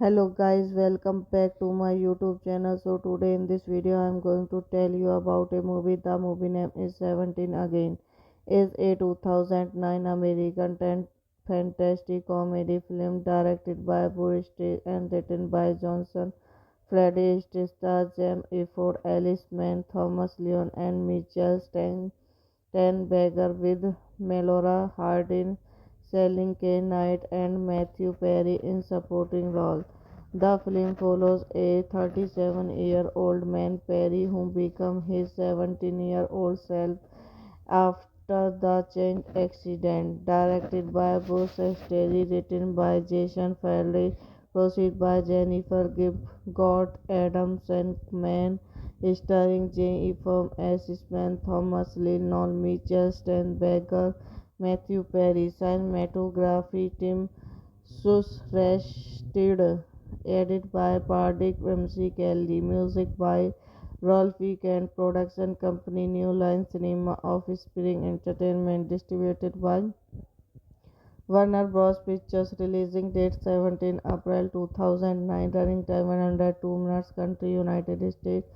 Hello guys, welcome back to my YouTube channel. So today in this video I am going to tell you about a movie. The movie name is 17 Again. Is a 2009 American fantasy comedy film directed by Boris and written by Johnson. Freddie stars Jim Efford, Alice Mann, Thomas Leon and Mitchell Steinberger with Melora Hardin, Selling K. Knight and Matthew Perry in supporting roles. The film follows a 37-year-old man Perry who becomes his 17-year-old self after the chain accident. Directed by Bruce Terry, written by Jason Farley, produced by Jennifer Gibb, Gott Adam Shankman, starring Jane Ephraim, Assistant Thomas Lennon, Mitchell Steinberger, Matthew Perry, cinematography Tim Susrested, edited by Pardik MC Kelly, music by Rolf Weekend, production company New Line Cinema of Spring Entertainment, distributed by Warner Bros. Pictures, releasing date 17 April 2009, running time 102 minutes, country United States,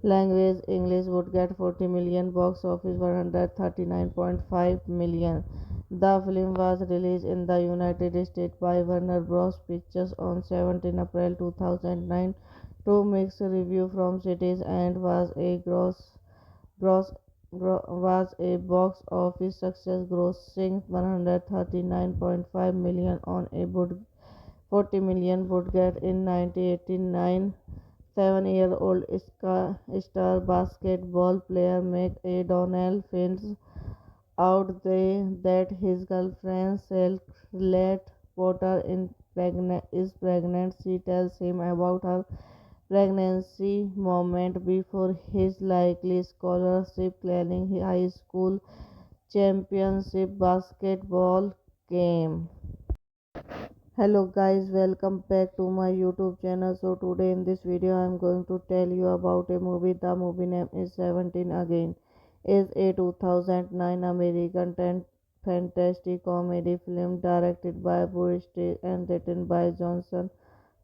language English, would get 40 million, box office 139.5 million. The film was released in the United States by Warner Bros. Pictures on 17 April 2009 to mixed review from critics and gross, was a box office success, grossing 139.5 million on a 40 million budget in 1989. 7-year-old star basketball player McDonnell finds out that his girlfriend Charlotte Potter is pregnant. She tells him about her pregnancy moment before his likely scholarship claiming high school championship basketball game. Hello guys, welcome back to my YouTube channel. So today in this video I am going to tell you about a movie. The movie name is 17 Again. Is a 2009 American fantasy comedy film directed by Boris and written by Johnson.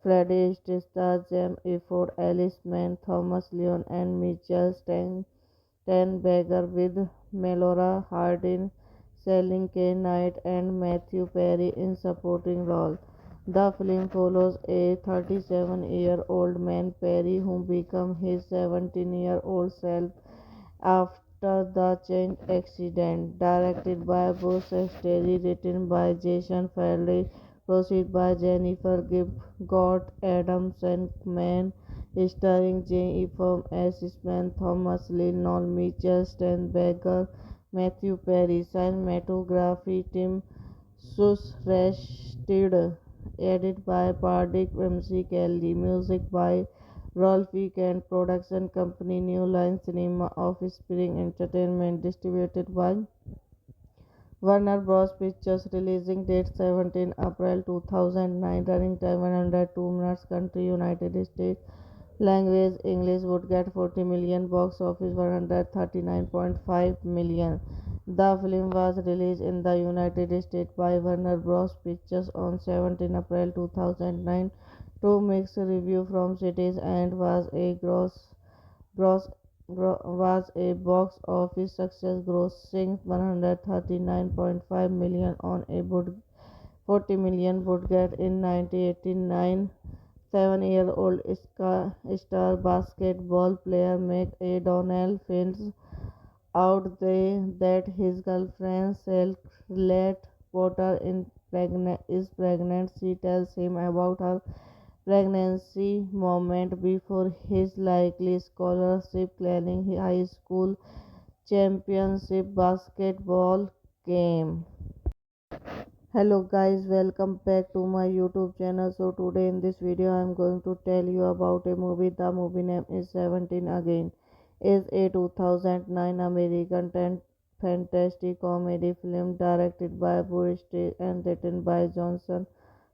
Freddie stars Jim Efford, Alice Mann, Thomas Leon and Mitchell Steinberger with Melora Hardin, Selling K. Knight and Matthew Perry in supporting roles. The film follows a 37-year-old man Perry who becomes his 17-year-old self after the chain accident. Directed by Bruce Terry, written by Jason Farley, produced by Jennifer Gibb, Gott Adam Shankman, starring Jane Ephraim, Assistant Thomas Lennon, Mitchell Steinberger, Matthew Perry, cinematography Tim Susrested, edited by Pardik MC Kelly, music by Rolfe Kent production company New Line Cinema of Spring Entertainment distributed by Warner Bros. Pictures. Releasing date 17 April 2009. Running time 102 minutes. Country United States. Language English. Would get 40 million. Box office 139.5 million. The film was released in the United States by Warner Bros. Pictures on 17 April 2009 to mixed review from critics and gross was a box office success, grossing 139.5 million on a 40 million budget in 1989. 7-year-old star basketball player Mike Donnell finds out that his girlfriend Charlotte Potter is pregnant. She tells him about her pregnancy moment before his likely scholarship claiming high school championship basketball game. Hello guys, welcome back to my YouTube channel. So today in this video I am going to tell you about a movie. The movie name is 17 Again. Is a 2009 American fantasy comedy film directed by Boris and written by Johnson.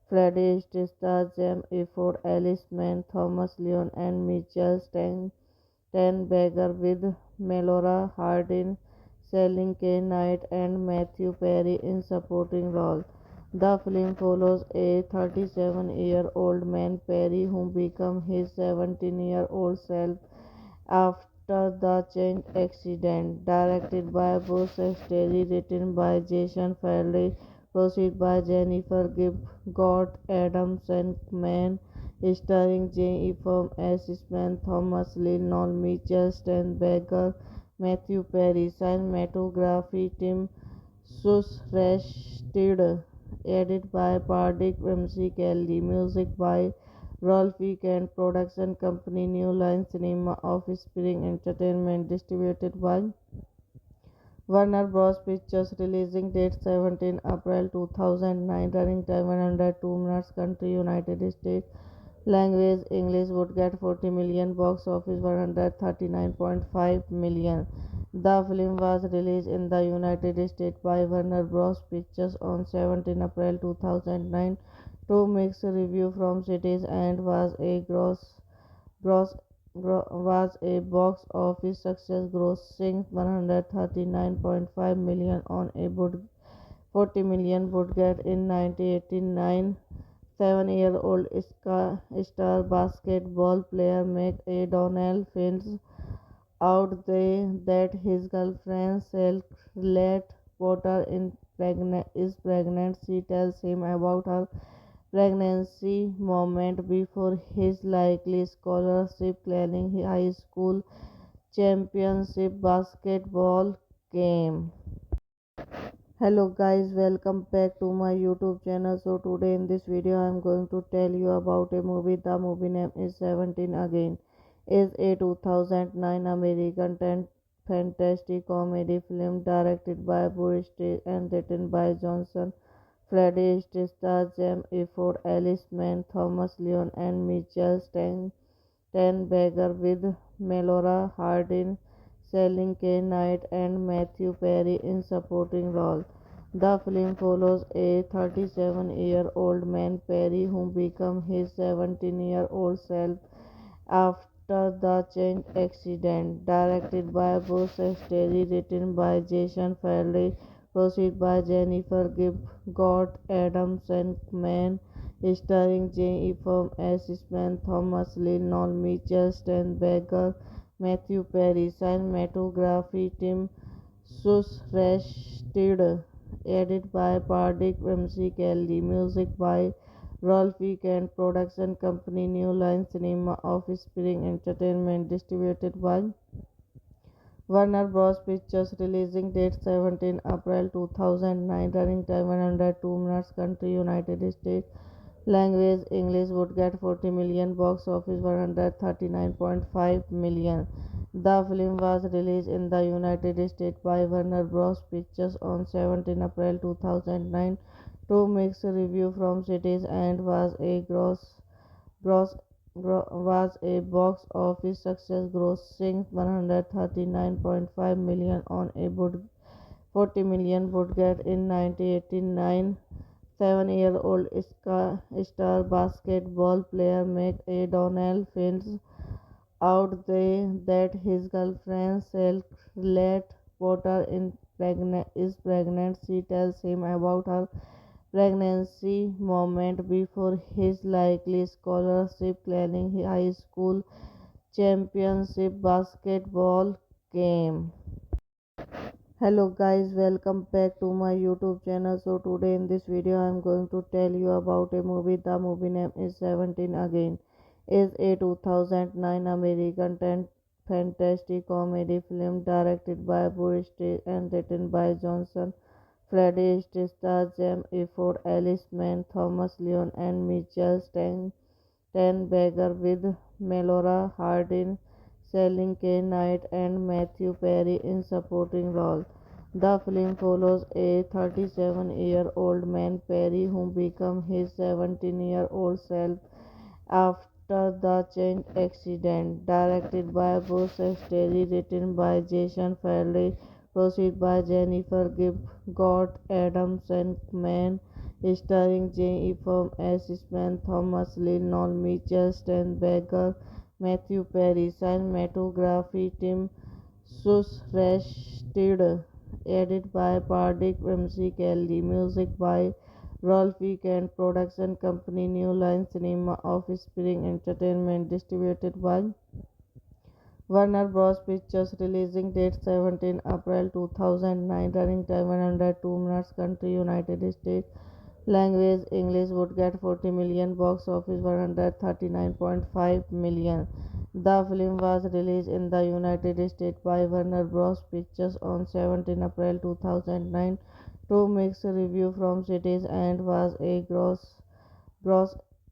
Freddie stars Jim Efford, Alice Mann, Thomas Leon, and Mitchell Steinberger with Melora Hardin, Selling K. Knight, and Matthew Perry in supporting roles. The film follows a 37-year-old man, Perry, who becomes his 17-year-old self after the chain accident. Directed by Bruce Terry, written by Jason Farley, produced by Jennifer Gibb, Gott Adam Sandman, starring Jane Ephraim, Assistant Thomas Lee, Noel Mitchell, Steinberger, Matthew Perry, cinematography Tim Susrested, edited by Pardik MC Kelly, music by Rolfe Kent, production company New Line Cinema of Spring Entertainment, distributed by Warner Bros. Pictures. Releasing date 17 April 2009. Running time 102 minutes. Country United States. Language English. Would get 40 million. Box office 139.5 million. The film was released in the United States by Warner Bros. Pictures on 17 April 2009 to mixed review from critics and gross was a box office success, grossing 139.5 million on a 40 million budget in 1989. 7-year-old star basketball player Mike Donnell finds out that his girlfriend Charlotte Potter is pregnant. She tells him about her pregnancy moment before his likely scholarship claiming high school championship basketball game. Hello guys, welcome back to my YouTube channel. So today in this video I am going to tell you about a movie. The movie name is 17 Again. Is a 2009 American fantasy comedy film directed by Boris and written by Johnson. Freddie stars Jim Efford, Alice Mann, Thomas Leon, and Mitchell Steinberger with Melora Hardin, Selling K. Knight, and Matthew Perry in supporting roles. The film follows a 37-year-old man, Perry, who becomes his 17-year-old self after the chain accident. Directed by Bruce Terry, written by Jason Farley, produced by Jennifer Gibb, Gott Adam Sandman, starring Jane Ephraim, Assistant Thomas Lee, Noel Mitchell, Steinberger, Matthew Perry, cinematography Tim Susrested, edited by Pardik MC Kelly, music by Rolfe Kent, production company New Line Cinema of Spring Entertainment, distributed by Warner Bros. Pictures. Releasing date 17 April 2009. Running time 102 minutes. Country United States. Language English. Would get 40 million. Box office 139.5 million. The film was released in the United States by Warner Bros. Pictures on 17 April 2009 to mixed review from critics and gross was a box office success, grossing 139.5 million on a 40 million budget in 1989. 7-year-old star basketball player McDonnell finds out that his girlfriend Charlotte Potter is pregnant. She tells him about her pregnancy moment before his likely scholarship planning high school championship basketball game. Hello guys, welcome back to my YouTube channel. So today in this video I am going to tell you about a movie. The movie name is 17 Again. Is a 2009 American fantasy comedy film directed by Boris and written by Johnson. Freddie stars Jim Efford, Alice Mann, Thomas Leon, and Mitchell Steinberger with Melora Hardin, Selling K. Knight, and Matthew Perry in supporting roles. The film follows a 37-year-old man, Perry, who becomes his 17-year-old self after the chain accident. Directed by Bruce Terry, written by Jason Farley, produced by Jennifer Gibb, Gott Adams and Man, starring Jane Ephraim, Assistant Thomas Lee, Noel Mitchell, Steinberger, Matthew Perry, cinematography Tim Susrested, edited by Pardik MC Kelly, music by Rolf Weekend, production company New Line Cinema of Spring Entertainment, distributed by Warner Bros. Pictures, releasing date 17 April 2009, running time 102 minutes, country United States, language English, would get 40 million, box office 139.5 million. The film was released in the United States by Warner Bros. Pictures on 17 April 2009 to mixed review from critics and gross,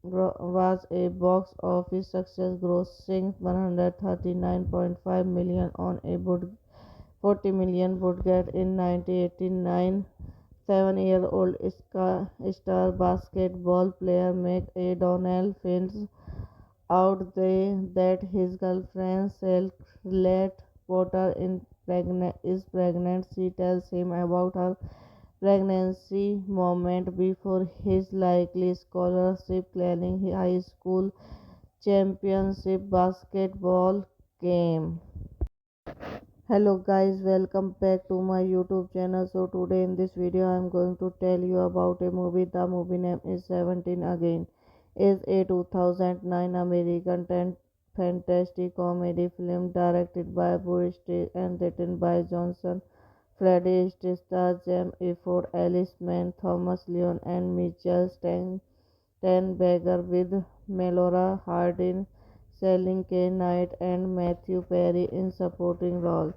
was a box office success, grossing 139.5 million on a 40 million budget in 1989. 7-year-old star basketball player McDonnell finds out that his girlfriend Charlotte Potter is pregnant. She tells him about her pregnancy moment before his likely scholarship planning high school championship basketball game. Hello guys, welcome back to my YouTube channel. So today in this video I am going to tell you about a movie. The movie name is 17 Again. Is a 2009 American fantasy comedy film directed by Boris and written by Johnson. Freddie stars Jim Efford, Alice Mann, Thomas Leon, and Mitchell Steinberger with Melora Hardin, Selling K. Knight, and Matthew Perry in supporting roles.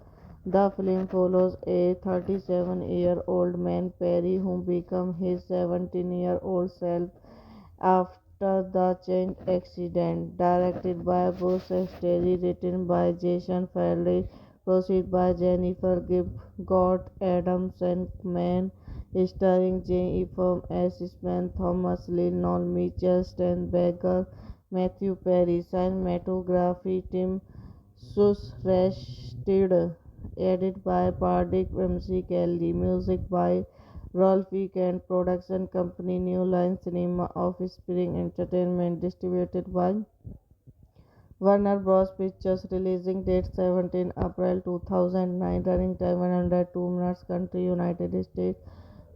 The film follows a 37-year-old man, Perry, who becomes his 17-year-old self after the chain accident. Directed by Bruce Terry, written by Jason Farley, produced by Jennifer Gibb, Gott Adams and Man, starring Jane Ephraim, Assistant Thomas Lee, Noel Mitchell, Steinberger, Matthew Perry, cinematography Tim Susrested, edited by Pardik MC Kelly, music by Rolf Weekend, production company New Line Cinema of Spring Entertainment, distributed by Warner Bros. Pictures, releasing date 17 April 2009, running time 102 minutes, country United States,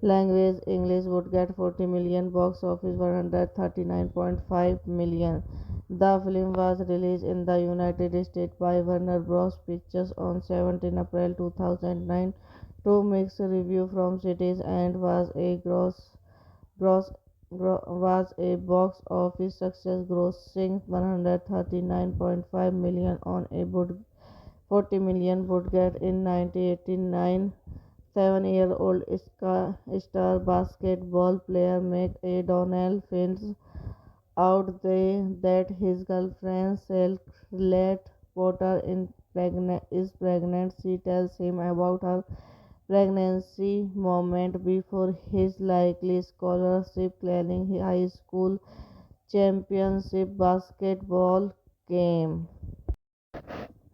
language English, would get 40 million, box office 139.5 million. The film was released in the United States by Warner Bros. Pictures on 17 April 2009 to mixed review from critics and gross was a box office success, grossing 139.5 million on a 40 million budget in 1989. 7-year-old star basketball player McDonnell finds out that his girlfriend Charlotte Potter is pregnant. She tells him about her pregnancy moment before his likely scholarship planning high school Championship basketball game.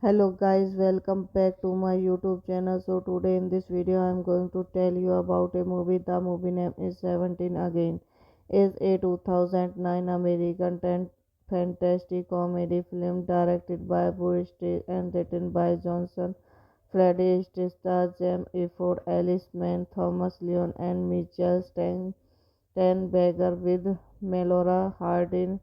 Hello guys, welcome back to my YouTube channel. So today in this video I am going to tell you about a movie. The movie name is 17 Again. Is a 2009 American fantasy comedy film directed by Boris and written by Johnson. Freddie stars Jim Efford, Alice Mann, Thomas Leon, and Mitchell Steinberger with Melora Hardin,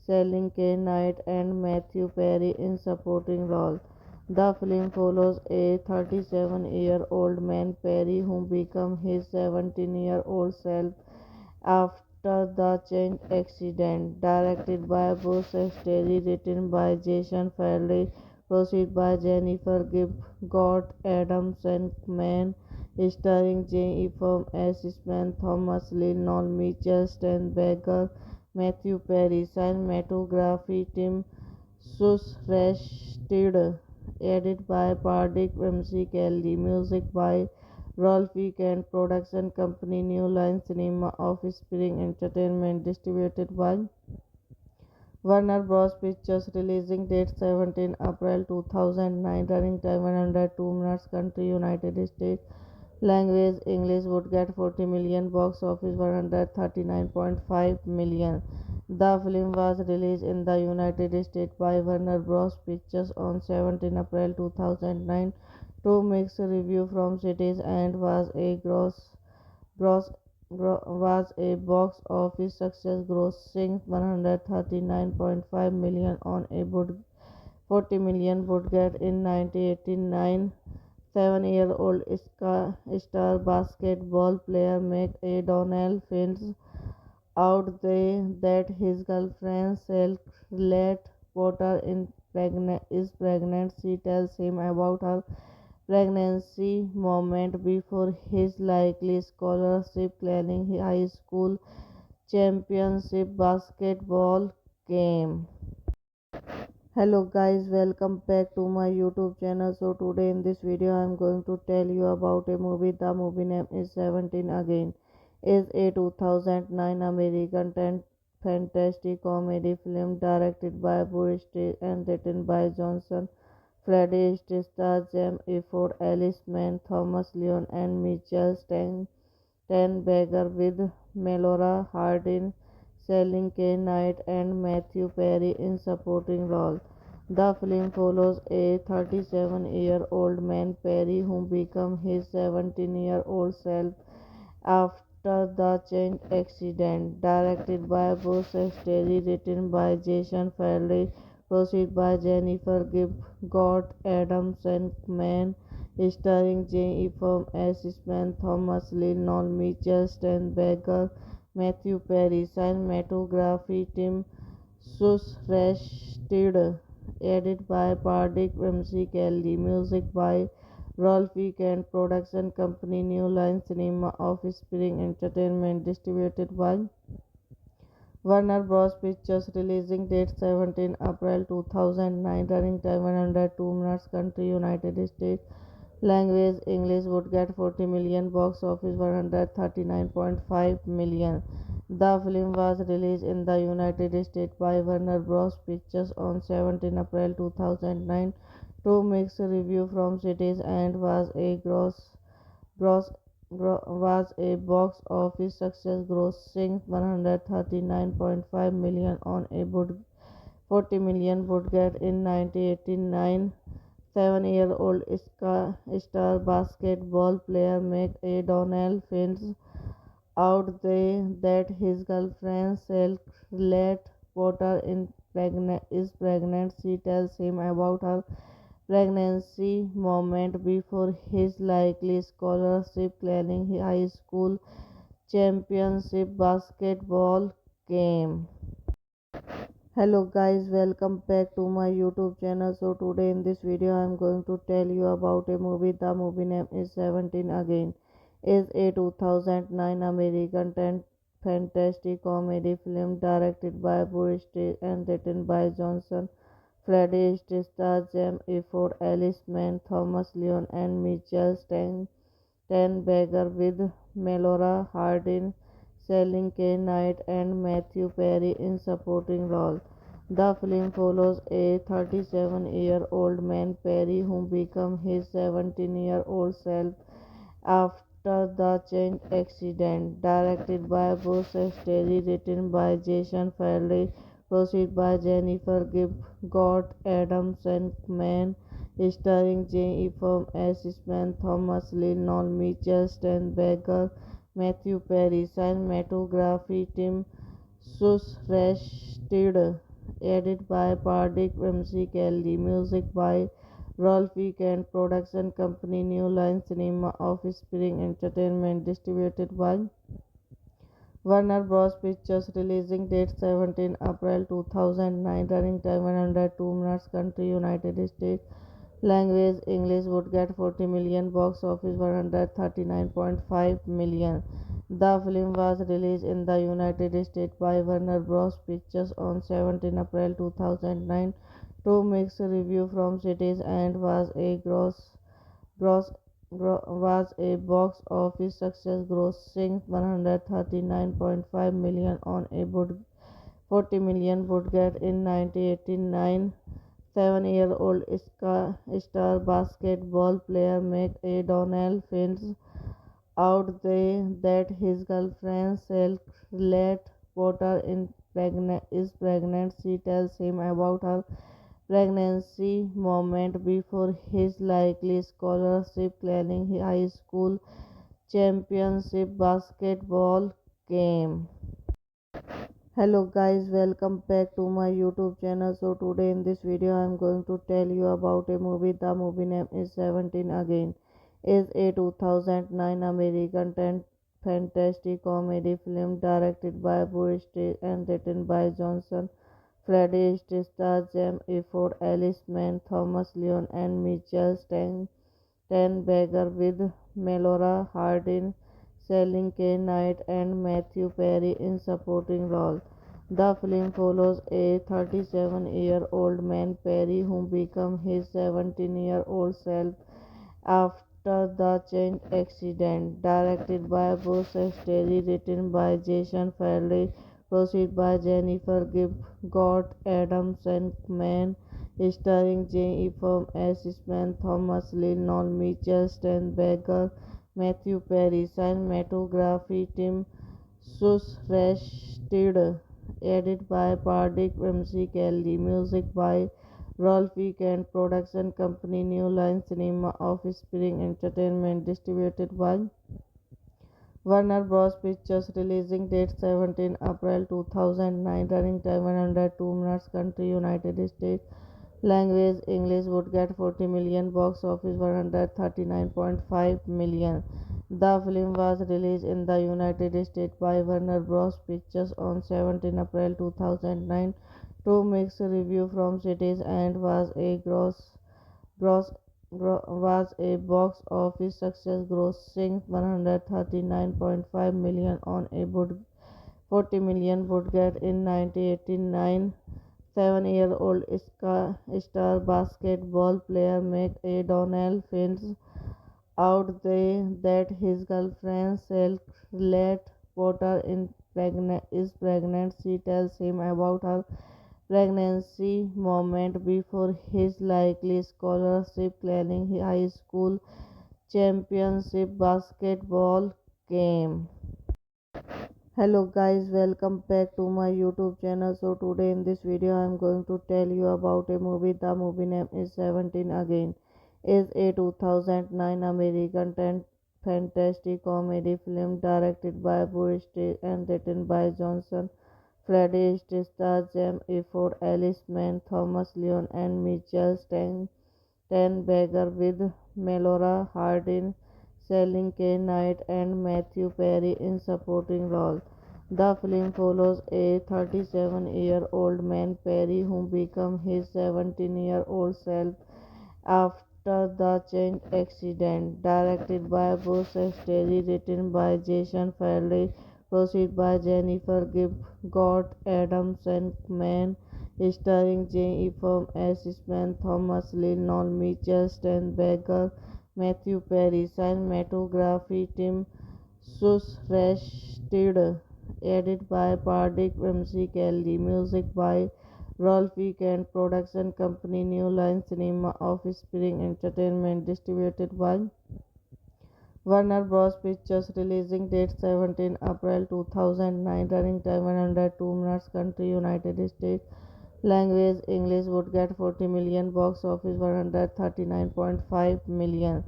Selling K. Knight, and Matthew Perry in supporting roles. The film follows a 37-year-old man, Perry, who becomes his 17-year-old self after the chain accident. Directed by Bruce Terry, written by Jason Farley, produced by Jennifer Gibb, Gott Adams and Man, starring Jane Ephraim, Assistant Thomas Lee, Noel Mitchell, Steinberger, Matthew Perry, cinematography Tim Susrasted, edited by Pardik MC Kelly, music by Rolf Weekend, production company New Line Cinema of Spring Entertainment, distributed by Warner Bros. Pictures, releasing date 17 April 2009, running time 102 minutes, country United States, language English, would get 40 million, box office 139.5 million. The film was released in the United States by Warner Bros. Pictures on 17 April 2009 to mixed review from critics and gross was a box office success, grossing 139.5 million on a 40 million budget in 1989. 7-year-old star basketball player McAdonnell finds out that his girlfriend Charlotte Potter is pregnant. She tells him about her pregnancy moment before his likely scholarship planning high school championship basketball game. Hello guys, welcome back to my YouTube channel. So today in this video I am going to tell you about a movie. The movie name is 17 Again. Is a 2009 American fantasy comedy film directed by Boris and written by Johnson. Freddie stars Jim Efford, Alice Mann, Thomas Leon, and Mitchell Steinberger with Melora Hardin, Selling K. Knight, and Matthew Perry in supporting roles. The film follows a 37-year-old man, Perry, who becomes his 17-year-old self after the chain accident. Directed by Bruce Terry, written by Jason Farley, produced by Jennifer Gibb, Gott Adams and Man, starring Jane Ephraim, Assistant Thomas Lee, Noel Mitchell, Steinberger, Matthew Perry, cinematography Tim Susrasted, edited by Pardik MC Kelly, music by Rolf Weekend, production company New Line Cinema of Spring Entertainment, distributed by Warner Bros. Pictures, releasing date 17 April 2009, running time 102 minutes, country United States, language English, would get 40 million, box office 139.5 million. The film was released in the United States by Warner Bros. Pictures on 17 April 2009 to mixed review from critics and gross was a box office success, grossing 139.5 million on a 40 million budget in 1989. 7-year-old star basketball player McAdonnell finds out that his girlfriend Charlotte Potter is pregnant. She tells him about her pregnancy moment before his likely scholarship planning high school championship basketball game. Hello guys, welcome back to my YouTube channel. So today in this video I am going to tell you about a movie. The movie name is 17 Again. Is a 2009 American fantasy comedy film directed by Boris and written by Johnson. Freddie stars Jim Efford, Alice Mann, Thomas Leon, and Mitchell Steinberger with Melora Hardin, Selling K. Knight and Matthew Perry in supporting roles. The film follows a 37-year-old man, Perry, who becomes his 17-year-old self after the chain accident. Directed by Bruce Terry, written by Jason Farley, produced by Jennifer Gott, Adam Shankman, starring Jane Ephraim, Ashman, Thomas Lee, Noel Mitchell, Stan Baker, Matthew Perry. Cinematography Tim Susrasted, edited by Pardik MC Kelly. Music by Rolf Weekend. Production company New Line Cinema of Spring Entertainment. Distributed by Warner Bros. Pictures. Releasing date 17 April 2009. Running time 102 minutes. Country United States. Language English. Would get 40 million. Box office 139.5 million. The film was released in the United States by Warner Bros. Pictures on 17 April 2009 to mixed review from critics and gross, was a box office success, grossing 139.5 million on a 40 million budget in 1989. Seven-year-old star basketball player McAdonnell finds out that his girlfriend Charlotte Potter is pregnant. She tells him about her pregnancy moment before his likely scholarship planning high school championship basketball game. Hello guys, welcome back to my YouTube channel. So today in this video I am going to tell you about a movie. The movie name is 17 Again. Is a 2009 American fantasy comedy film directed by Bruce and written by Johnson. Freddie stars Jim Efford, Alice Mann, Thomas Leon, and Mitchell Steinberger, with Melora Hardin, Selling K. Knight, and Matthew Perry in supporting roles. The film follows a 37-year-old man, Perry, who becomes his 17-year-old self after the chain accident. Directed by Bruce Terry, written by Jason Farley, produced by Jennifer Gott, Adam Shankman, starring Jane Ephraim, Ashman, Thomas Lee, Noel Mitchell, Stan Baker, Matthew Perry. Cinematography Tim Susrasted, edited by Pardik MC Kelly. Music by Rolf Weekend. Production company New Line Cinema of Spring Entertainment. Distributed by Warner Bros. Pictures. Releasing date 17 April 2009. Running time 102 minutes. Country United States. Language English. Would get 40 million. Box office 139.5 million. The film was released in the United States by Warner Bros. Pictures on 17 April 2009 to mixed review from critics and gross, was a box office success, grossing 139.5 million on a 40 million budget in 1989. Seven-year-old star basketball player McAdonnell finds out that his girlfriend Charlotte Potter is pregnant. She tells him about her pregnancy moment before his likely scholarship planning high school championship basketball game. Hello guys, welcome back to my YouTube channel. So today in this video I am going to tell you about a movie. The movie name is 17 Again. Is a 2009 American fantasy comedy film directed by Bruce and written by Johnson. Freddie stars Jim Efford, Alice Mann, Thomas Leon, and Mitchell Steinberger, with Melora Hardin, Selling K. Knight, and Matthew Perry in supporting roles. The film follows a 37-year-old man, Perry, who becomes his 17-year-old self after the chain accident. Directed by Bruce Terry, written by Jason Farley, produced by Jennifer Gott, Adam Shankman, starring Jane Ephraim, Ashman, Thomas Lee, Noel Mitchell, Stan Baker, Matthew Perry. Cinematography Tim Susrasted, Edit by Pardik MC Kelly. Music by Rolfie Kent. Production Company New Line Cinema of Spring Entertainment. Distributed by Warner Bros. Pictures. Releasing date 17 April 2009. Running time 102 minutes. Country United States. Language English. Would get 40 million. Box office 139.5 million.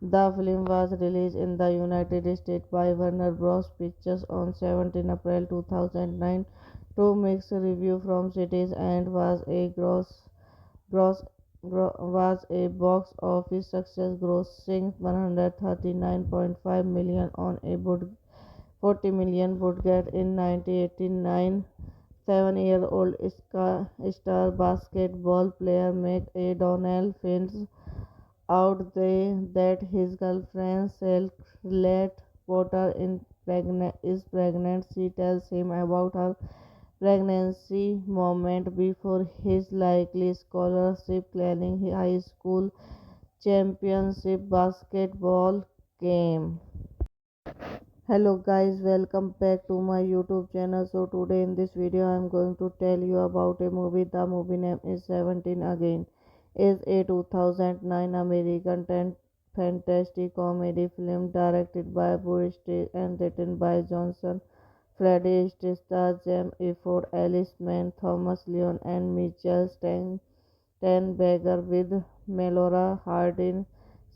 The film was released in the United States by Warner Bros. Pictures on 17 April 2009 to mixed review from critics and gross was a box office success, grossing 139.5 million on a 40 million budget in 1989. Seven-year-old star basketball player Mike Donnell finds out that his girlfriend Charlotte Potter is pregnant. She tells him about her pregnancy moment before his likely scholarship planning high school championship basketball game. Hello guys, welcome back to my YouTube channel. So today in this video I am going to tell you about a movie. The movie name is 17 Again. Is a 2009 American fantasy comedy film directed by Boris and written by Johnson. Freddie stars Jim Efford, Alice Mann, Thomas Leon, and Mitchell Steinberger with Melora Hardin,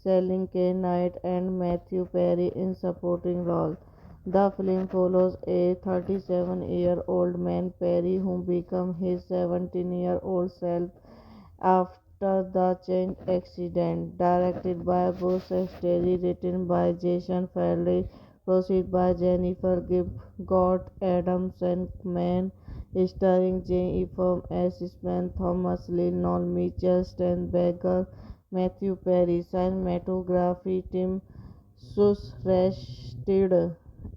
Selling K. Knight, and Matthew Perry in supporting roles. The film follows a 37-year-old man, Perry, who becomes his 17-year-old self after the chain accident. Directed by Bruce Terry, written by Jason Farley, produced by Jennifer Gibb, Scott Adams, and Man, starring Jane Ephraim, Assistant Thomas Lee, Noel Mitchell, Steinberger, Matthew Perry, cinematography Tim Susrested,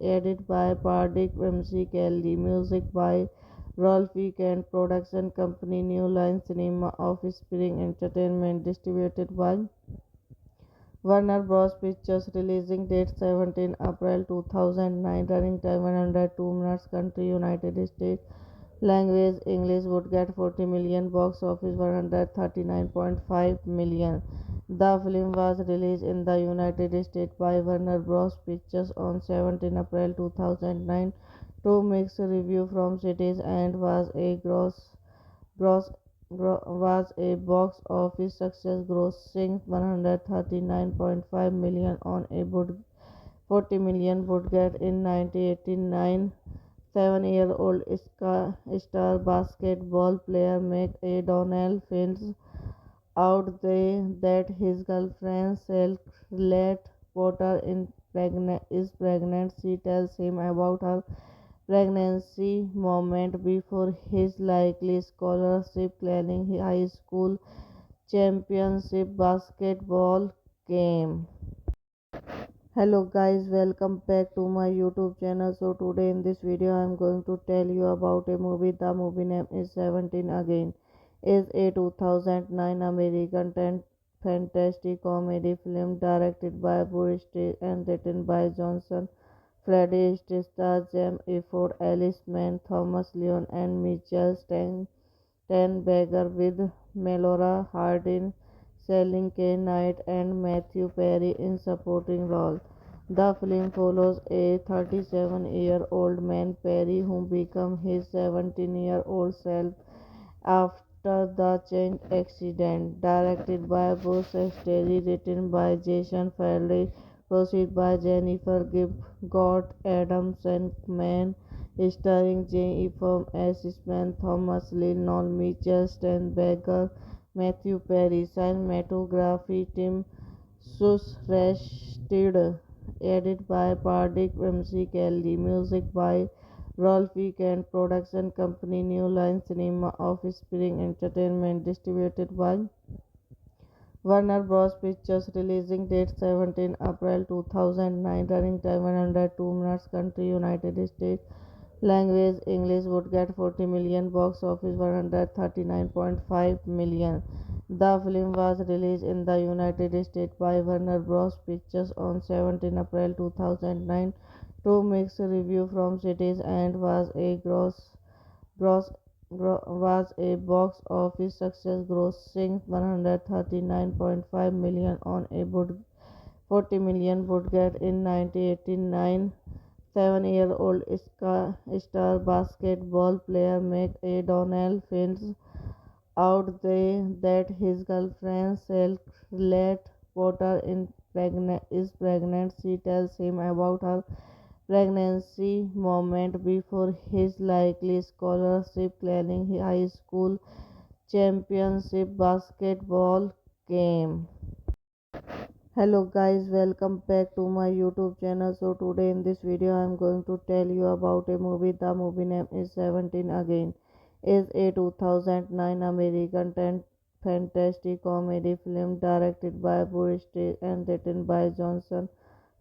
edit by Pardik MC Kelly, music by Rolfie Kent. Production Company New Line Cinema of Spring Entertainment. Distributed by Warner Bros. Pictures. Releasing date 17 April 2009. Running time 102 minutes. Country United States. Language English. Would get 40 million. Box office 139.5 million. The film was released in the United States by Warner Bros. Pictures on 17 April 2009 to mixed review from critics and gross was a box office success, grossing 139.5 million on a 40 million budget in 1989. Seven-year-old star basketball player Mike Donnell finds out that his girlfriend Charlotte Potter is pregnant. She tells him about her pregnancy moment before his likely scholarship planning high school championship basketball game. Hello guys, welcome back to my YouTube channel. So today in this video I am going to tell you about a movie. The movie name is 17 Again. Is a 2009 American fantasy comedy film directed by Boris and written by Johnson. Freddie stars Jim Efford, Alice Mann, Thomas Leon, and Mitchell Steinberger with Melora Hardin, Selling K. Knight, and Matthew Perry in supporting roles. The film follows a 37-year-old man, Perry, who becomes his 17-year-old self after the chain accident. Directed by Bruce Terry, written by Jason Farley, produced by Jennifer Gibb, Scott Adams, and Man, starring Jane Ephraim, Assistant Thomas Lee, Noel Mitchell, Steinberger, Matthew Perry, cinematography Tim Susrested, edit by Pardik MC Kelly, music by Rolfie Kent. Production Company New Line Cinema of Spring Entertainment. Distributed by Warner Bros. Pictures. Releasing date 17 April 2009. Running time 102 minutes. Country United States. Language English. Would get 40 million. Box office 139.5 million. The film was released in the United States by Warner Bros. Pictures on 17 April 2009 to mixed review from cities and gross, was a box office success, grossing 139.5 million on a 40 million budget in 1989. Seven-year-old star basketball player Mike Donnell finds out that his girlfriend Charlotte Potter is pregnant. She tells him about her pregnancy moment before his likely scholarship planning high school championship basketball game. Hello guys, welcome back to my YouTube channel. So today in this video I am going to tell you about a movie. The movie name is 17 Again. Is a 2009 American fantasy comedy film directed by Boris and written by Johnson.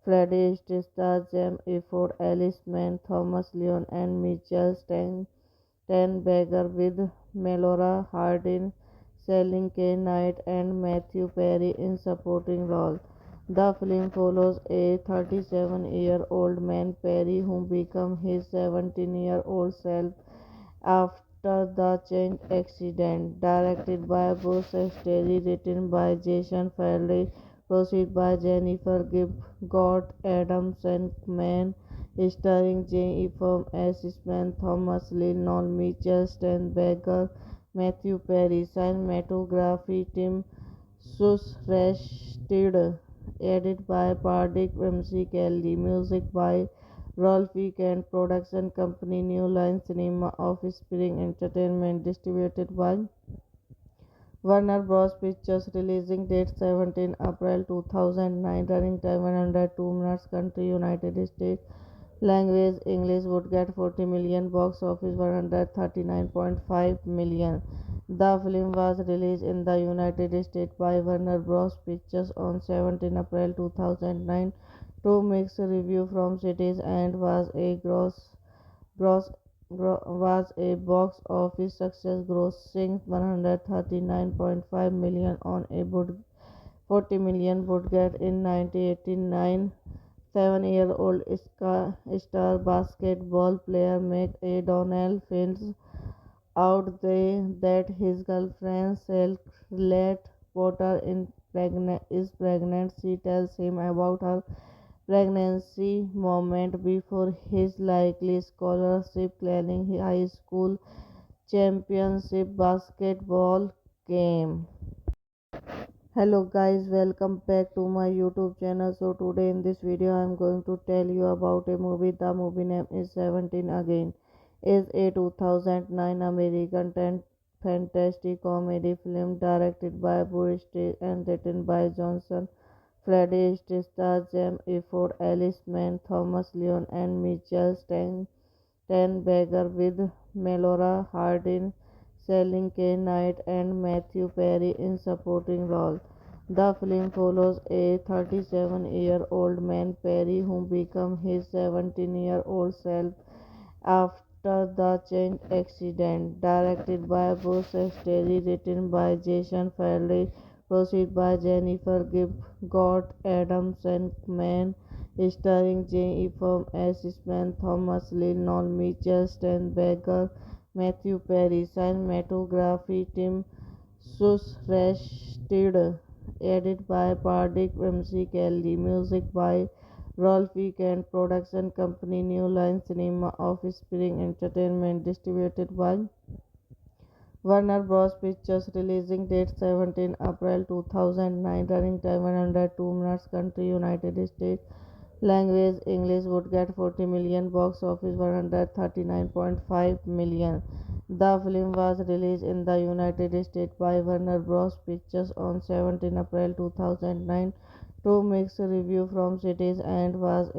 Freddie stars Jim Efford, Alice Mann, Thomas Leon, and Mitchell Steinberger with Melora Hardin, Selling K. Knight, and Matthew Perry in supporting roles. The film follows a 37-year-old man, Perry, who becomes his 17-year-old self after the change accident. Directed by Bruce Terry, written by Jason Farley, produced by Jennifer Gibb, Scott Adams, and Man, starring Jay Ephraim as Smith, Thomas Lee, Noel Mitchell, Steinberger, Matthew Perry, cinematography Tim Susrested, edited by Pardik MC Kelly, music by Rolf Weekend, production company New Line Cinema of Spring Entertainment, distributed by Warner Bros. Pictures, releasing date 17 April 2009, running time 102 minutes, country United States, language English, would get 40 million, box office 139.5 million. The film was released in the United States by Warner Bros. Pictures on 17 April 2009 to mixed review from cities and gross, was a box office success, grossing 139.5 million on a 40 million budget in 1989. Seven-year-old star basketball player Mike Donnell finds out that his girlfriend Charlotte Potter is pregnant. She tells him about her pregnancy moment before his likely scholarship planning high school championship basketball game. Hello guys, welcome back to my YouTube channel. So today in this video I am going to tell you about a movie. The movie name is 17 Again. Is a 2009 American fantasy comedy film directed by Boris and written by Johnson. Freddie stars Jim Efford, Alice Mann, Thomas Leon, and Mitchell Steinberger with Melora Hardin, Selling K. Knight, and Matthew Perry in supporting roles. The film follows a 37-year-old man, Perry, who becomes his 17-year-old self after the change accident. Directed by Bruce Terry, written by Jason Farley, produced by Jennifer Gibb, Scott Adams, and Man, starring Jay Ephraim as Smith, Thomas Lee, Noel Mitchell, Steinberger, Matthew Perry, cinematography Tim Susrested, edited by Pardik MC Kelly, music by Rolf Weekend, production company New Line Cinema of Spring Entertainment, distributed by Warner Bros. Pictures, releasing date 17 April 2009, running time 102 minutes, country United States, language English, would get 40 million, box office 139.5 million. The film was released in the United States by Warner Bros. Pictures on 17 April 2009 to mixed review from cities and gross,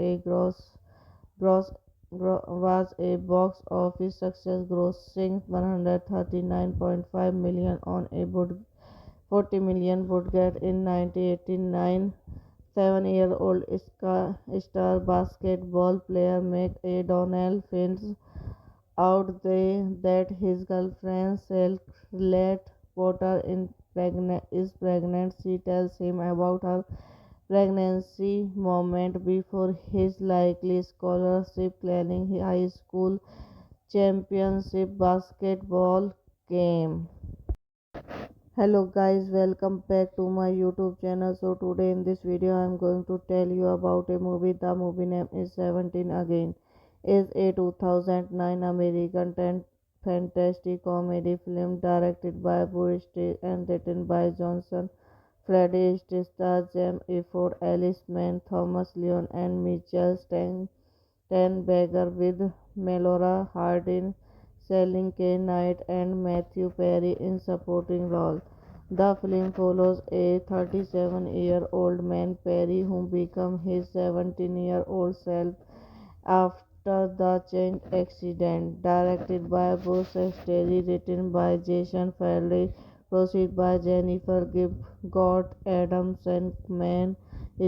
was a box office success, grossing 139.5 million on a 40 million budget in 1989. Seven-year-old star basketball player Mike Donnell finds out that his girlfriend Charlotte Potter is pregnant. She tells him about her pregnancy moment before his likely scholarship claiming high school championship basketball game. Hello guys, welcome back to my YouTube channel. So today in this video I am going to tell you about a movie. The movie name is 17 Again. Is a 2009 American fantasy comedy film directed by Boris and written by Johnson. Freddie stars Jim Efford, Alice Mann, Thomas Leon, and Mitchell Steinberger with Melora Hardin, Selling K. Knight, and Matthew Perry in supporting roles. The film follows a 37-year-old man, Perry, who becomes his 17-year-old self after the chain accident. Directed by Bruce Terry, written by Jason Farley, produced by Jennifer Gibb, Gott Adams and Mann,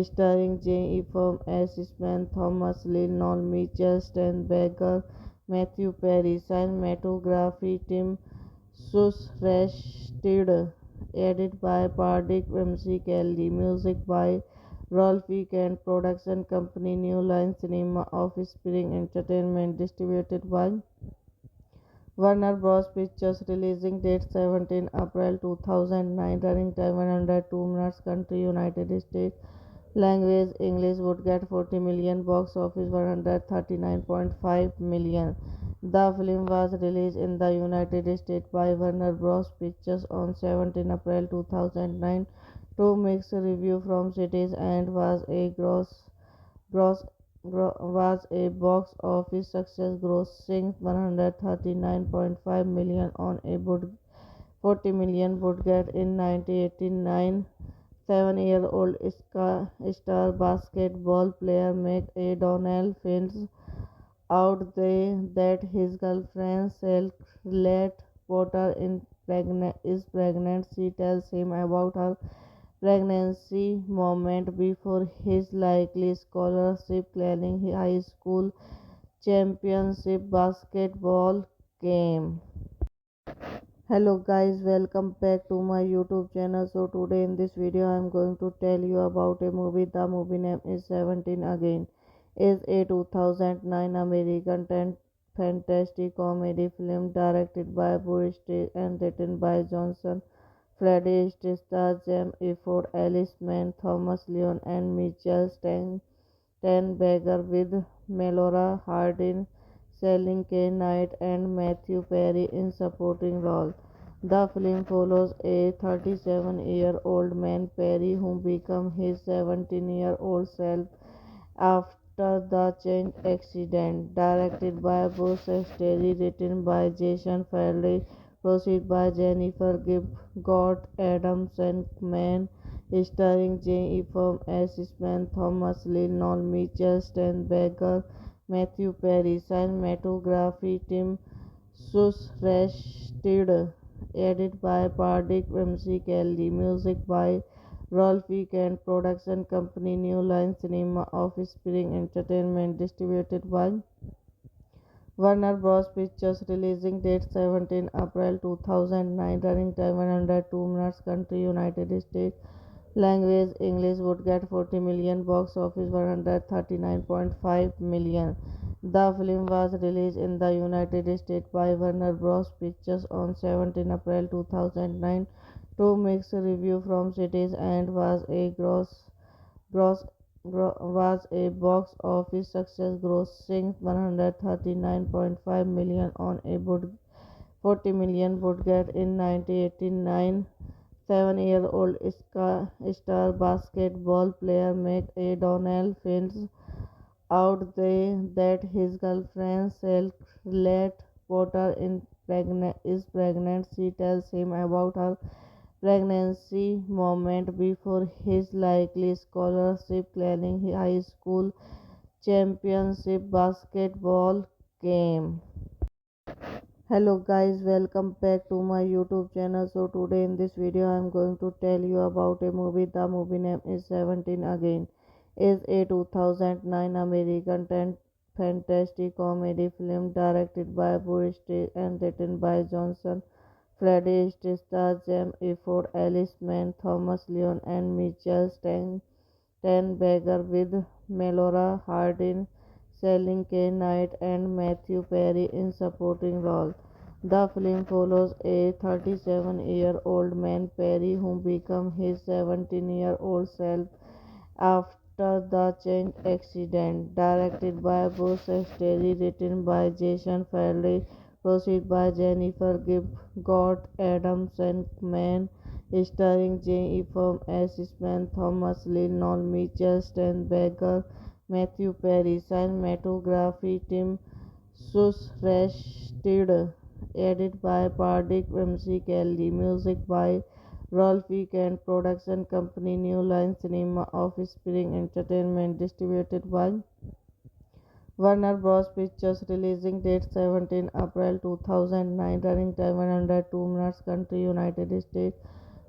starring Jane Ephraim, Assistant Thomas Lennon, Mitchell Steinberger, Matthew Perry, cinematography Tim Susrested, edited by Pardik MC Kelly, music by Rolf Weekend, production company New Line Cinema of Spring Entertainment, distributed by Warner Bros. Pictures, releasing date 17 April 2009, running time 102 minutes, country United States, language English, would get 40 million, box office 139.5 million. The film was released in the United States by Warner Bros. Pictures on 17 April 2009 to mixed review from critics and gross, was a box office success, grossing 139.5 million on a 40 million budget in 1989. 7-year-old star basketball player McAdonnell finds out that his girlfriend Scarlett Potter is pregnant. She tells him about her pregnancy moment before his likely scholarship claiming high school championship basketball game. Hello guys, welcome back to my YouTube channel. So today in this video I am going to tell you about a movie. The movie name is 17 Again. Is a 2009 American fantasy comedy film directed by Boris and written by Johnson. Freddie stars Jim Efford, Alice Mann, Thomas Leon, and Mitchell Steinberger with Melora Hardin, Selling K. Knight, and Matthew Perry in supporting roles. The film follows a 37-year-old man, Perry, who becomes his 17-year-old self after the chain accident. Directed by Bruce Terry, written by Jason Farley, produced by Jennifer Gibb, Gott Adams and Mann, starring Jane Ephraim, Assistant Thomas Lennon, Mitchell Steinberger, Matthew Perry, cinematography Tim Susrested, edited by Pardik MC Kelly, music by Rolf Weekend, production company New Line Cinema of Spring Entertainment, distributed by Warner Bros. Pictures, releasing date 17 April 2009, running time 102 minutes, country United States, language English, would get 40 million, box office 139.5 million. The film was released in the United States by Warner Bros. Pictures on 17 April 2009 to mixed review from critics and gross was a box office success, grossing 139.5 million on a 40 million budget in 1989. 7-year-old star basketball player McAdonnell finds out that his girlfriend Scarlett Potter is pregnant. She tells him about her pregnancy moment before his likely scholarship claiming high school championship basketball game. Hello guys, welcome back to my YouTube channel. So today in this video I am going to tell you about a movie. The movie name is 17 Again. Is a 2009 American fantasy comedy film directed by Boris and written by Johnson. Freddie stars Jim Efford, Alice Mann, Thomas Leon, and Mitchell Steinberger with Melora Hardin, Selling K. Knight, and Matthew Perry in supporting roles. The film follows a 37-year-old man, Perry, who becomes his 17-year-old self after the Cheng accident. Directed by Bruce Terry, written by Jason Farley, produced by Jennifer Gibb, Gott Adams and Mann, starring Jane Ephraim as Smith, Thomas Lee, Noel Mitchell, Steinberger, Matthew Perry, cinematography Tim Susrasted, edited by Pardik MC Kelly, music by Rolf Week and production company New Line Cinema of Spring Entertainment, distributed by Warner Bros. Pictures, releasing date 17 April 2009, running time 102 minutes, country United States,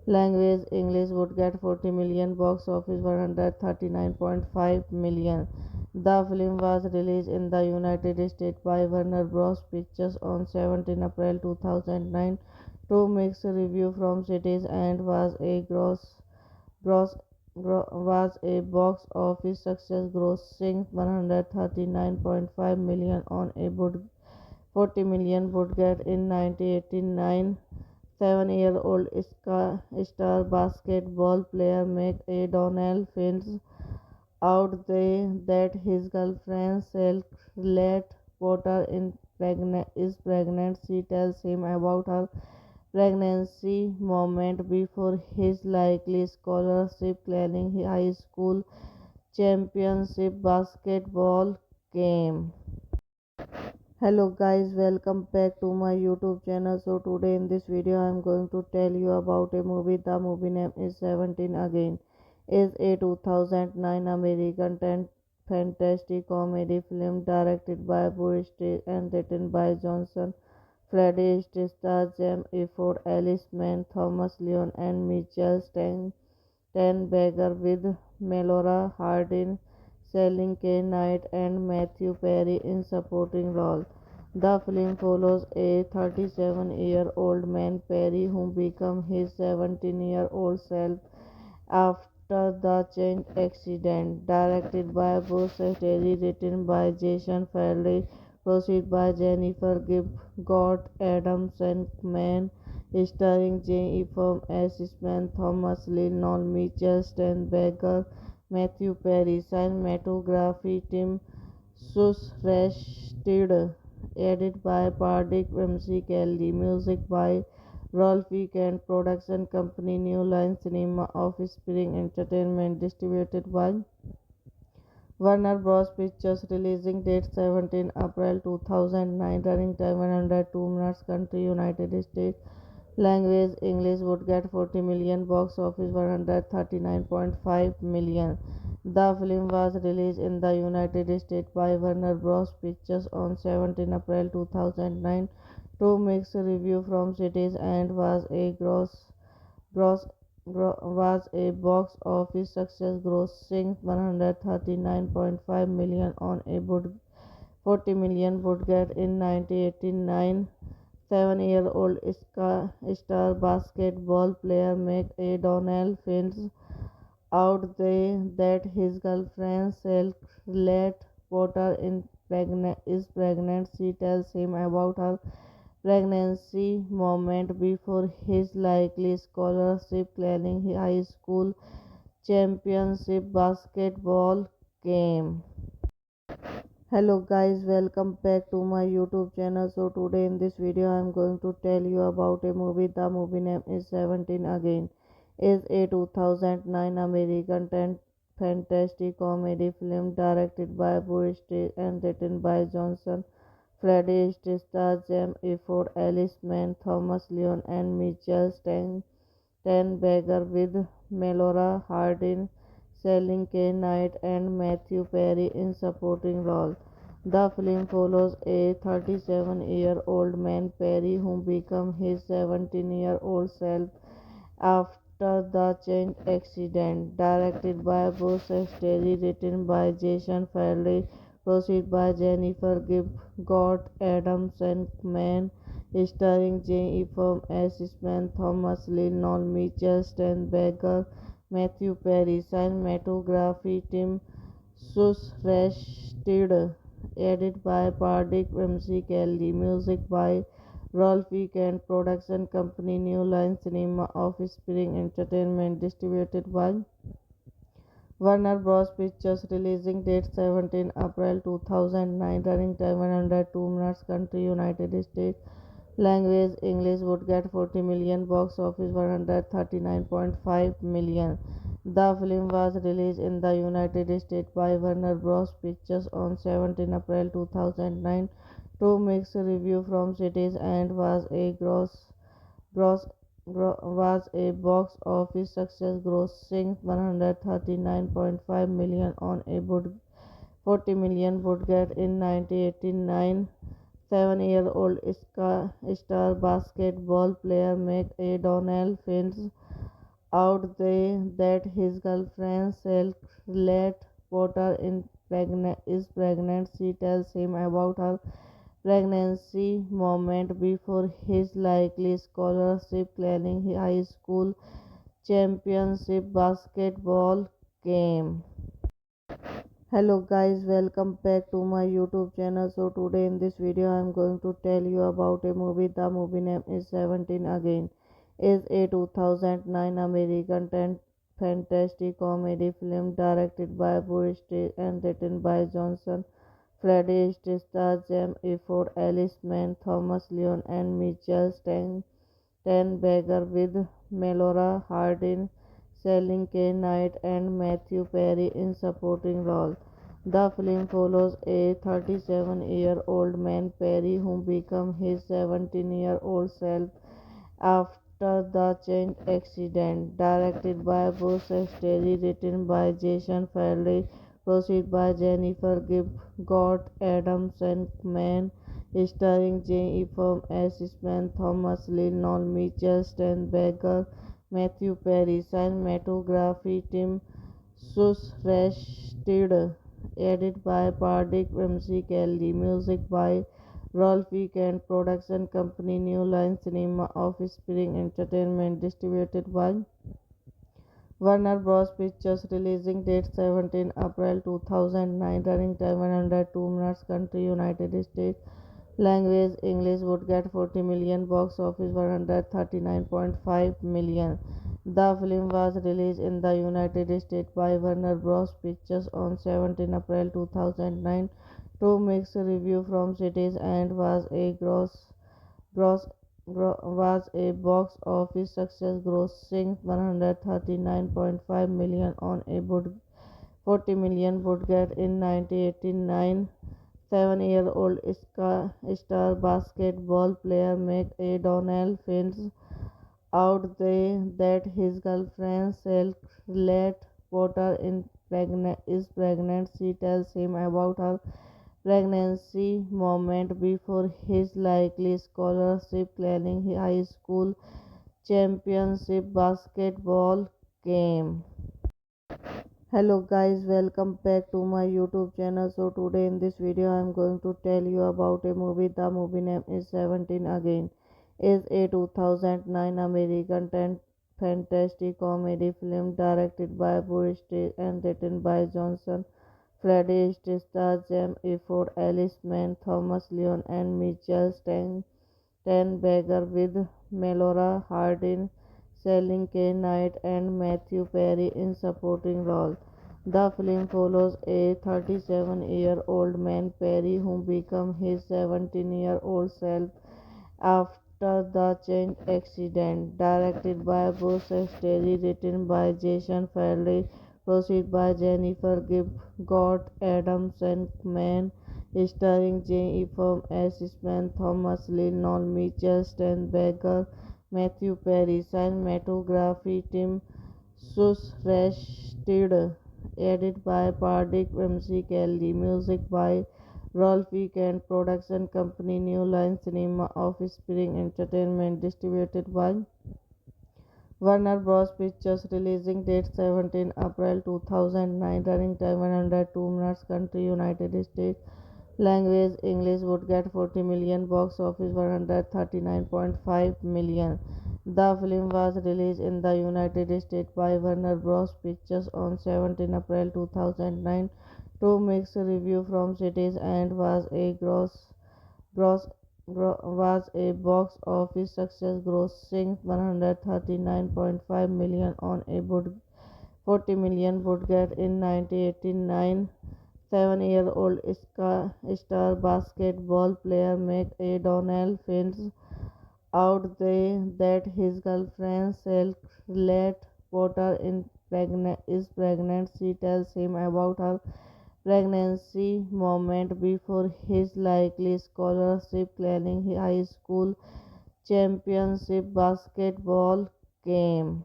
language English, would get 40 million, box office 139.5 million. The film was released in the United States by Warner Bros. Pictures on 17 April 2009 to mixed review from critics and gross, was a box office success, grossing 139.5 million on a 40 million budget in 1989. 7-year-old star basketball player Mike Donnell finds out that his girlfriend Charlotte Potter is pregnant. She tells him about her pregnancy moment before his likely scholarship claiming high school championship basketball game. Hello guys, welcome back to my YouTube channel. So today in this video I am going to tell you about a movie. The movie name is 17 Again. Is a 2009 American fantasy comedy film directed by Boris and written by Johnson. Freddie stars Jim Efford, Alice Mann, Thomas Leon, and Mitchell Steinberger with Melora Hardin, Selling K. Knight, and Matthew Perry in supporting roles. The film follows a 37-year-old man, Perry, who becomes his 17-year-old self after the Cheng accident. Directed by Bruce Terry, written by Jason Farley, produced by Jennifer Gibb, Gott Adams and Mann, starring Jane Ephraim as Smith, Thomas Lee, Noel Mitchell, Steinberger, Matthew Perry, cinematography Tim Susrasted, edited by Pardik MC Kelly, music by Rolf Week and production company New Line Cinema of Spring Entertainment, distributed by Warner Bros. Pictures, releasing date 17 April 2009, running time 102 minutes, country United States, language English, would get 40 million, box office 139.5 million. The film was released in the United States by Warner Bros. Pictures on 17 April 2009 to mixed review from critics and gross, was a box office success, grossing 139.5 million on a 40 million budget in 1989. 7-year-old star basketball player Mike Donnell finds out that his girlfriend Charlotte Potter is pregnant. She tells him about her pregnancy moment before his likely scholarship claiming high school championship basketball game. Hello guys, welcome back to my YouTube channel. So today in this video I am going to tell you about a movie. The movie name is 17 Again. Is a 2009 American fantasy comedy film directed by Boris and written by Johnson. Freddie stars Jim Efford, Alice Mann, Thomas Leon, and Mitchell Steinberger with Melora Hardin, Selling K. Knight, and Matthew Perry in supporting roles. The film follows a 37-year-old man, Perry, who becomes his 17-year-old self after the Cheng accident. Directed by Bruce Terry, written by Jason Farley, produced by Jennifer Gibb, Gott Adams and Mann, starring Jane Ephraim as Smith, Thomas Lee, Noel Mitchell, Steinberger, Matthew Perry, cinematography Tim Susrasted, edited by Pardik MC Kelly, music by Rolf Weekend, production company New Line Cinema, Offspring Entertainment, distributed by Warner Bros. Pictures, releasing date 17 April 2009, running time 102 minutes, country United States, language English, would get 40 million, box office 139.5 million. The film was released in the United States by Warner Bros. Pictures on 17 April 2009 to mixed review from critics and gross was a box office success, grossing 139.5 million on a 40 million budget in 1989. 7-year-old star basketball player McAdonnell finds out that his girlfriend Charlotte Potter is pregnant. She tells him about her pregnancy moment before his likely scholarship claiming high school championship basketball game. Hello guys, welcome back to my YouTube channel. So today in this video I am going to tell you about a movie. The movie name is 17 Again. Is a 2009 American fantasy comedy film directed by Boris and written by Johnson. Freddie stars Jim Efford, Alice Mann, Thomas Leon, and Mitchell Steinberger, with Melora Hardin, Selling K. Knight, and Matthew Perry in supporting roles. The film follows a 37-year-old man, Perry, who becomes his 17-year-old self after the train accident. Directed by Bruce Sterry, written by Jason Farley, produced by Jennifer Gott, Adam Shankman, starring Jay Ephraim, Assistant Thomas Lee, Noel Mitchell, Steinberger, Matthew Perry, cinematography Tim Susrasted, edited by Pardik MC Kelly, music by Rolf Weekend, production company New Line Cinema, Offspring Entertainment, distributed by Warner Bros. Pictures, releasing date 17 April 2009, running time 102 minutes, country United States, language English, would get 40 million, box office 139.5 million. The film was released in the United States by Warner Bros. Pictures on 17 April 2009 to mixed review from critics and gross was a box office success, grossing 139.5 million on a 40 million budget in 1989. 7-year-old star basketball player McAdonnell finds out that his girlfriend Charlotte Potter is pregnant. She tells him about her pregnancy moment before his likely scholarship claiming high school championship basketball game. Hello guys, welcome back to my YouTube channel. So today in this video I am going to tell you about a movie. The movie name is 17 Again. Is a 2009 American fantasy comedy film directed by Boris and written by Johnson. Freddie stars Jim Efford, Alice Mann, Thomas Leon, and Mitchell Steinberger, with Melora Hardin, Selling K. Knight, and Matthew Perry in supporting roles. The film follows a 37-year-old man, Perry, who becomes his 17-year-old self after the train accident. Directed by Bruce Sterry, written by Jason Farley, produced by Jennifer Gott, Adam Shankman, starring Jay Ephraim, Assistant Thomas Lee, Noel Mitchell, Steinberger, Matthew Perry, cinematography Tim Susrasted, edited by Pardik MC Kelly, music by Rolf Weekend, production company New Line Cinema, Offspring Entertainment, distributed by Warner Bros. Pictures, releasing date 17 April 2009, running time 102 minutes, country United States, language English, would get 40 million, box office 139.5 million. The film was released in the United States by Warner Bros. Pictures on 17 April 2009 to mixed review from critics and gross, was a box office success, grossing 139.5 million on a 40 million budget in 1989. 7-year-old star basketball player McAdonnell finds out that his girlfriend Charlotte Potter is pregnant. She tells him about her pregnancy moment before his likely scholarship claiming high school championship basketball game.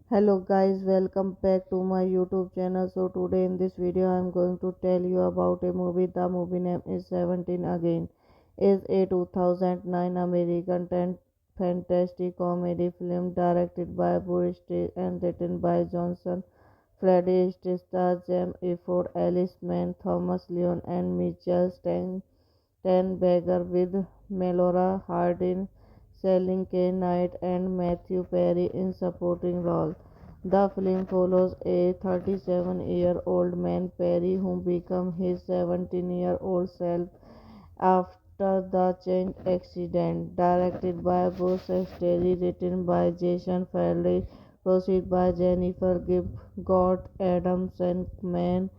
Hello guys, welcome back to my YouTube channel. So today in this video I am going to tell you about a movie. The movie name is 17 Again. Is a 2009 American fantasy comedy film directed by Boris and written by Johnson. Freddie stars Jim Efford, Alice Mann, Thomas Leon, and Mitchell Steinberger with Melora Hardin, Selling K. Knight, and Matthew Perry in supporting roles. The film follows a 37-year-old man, Perry, who becomes his 17-year-old self after the chain accident. Directed by Bruce Sterry, written by Jason Farley, produced by Jennifer Gibb, Gott Adams and Man,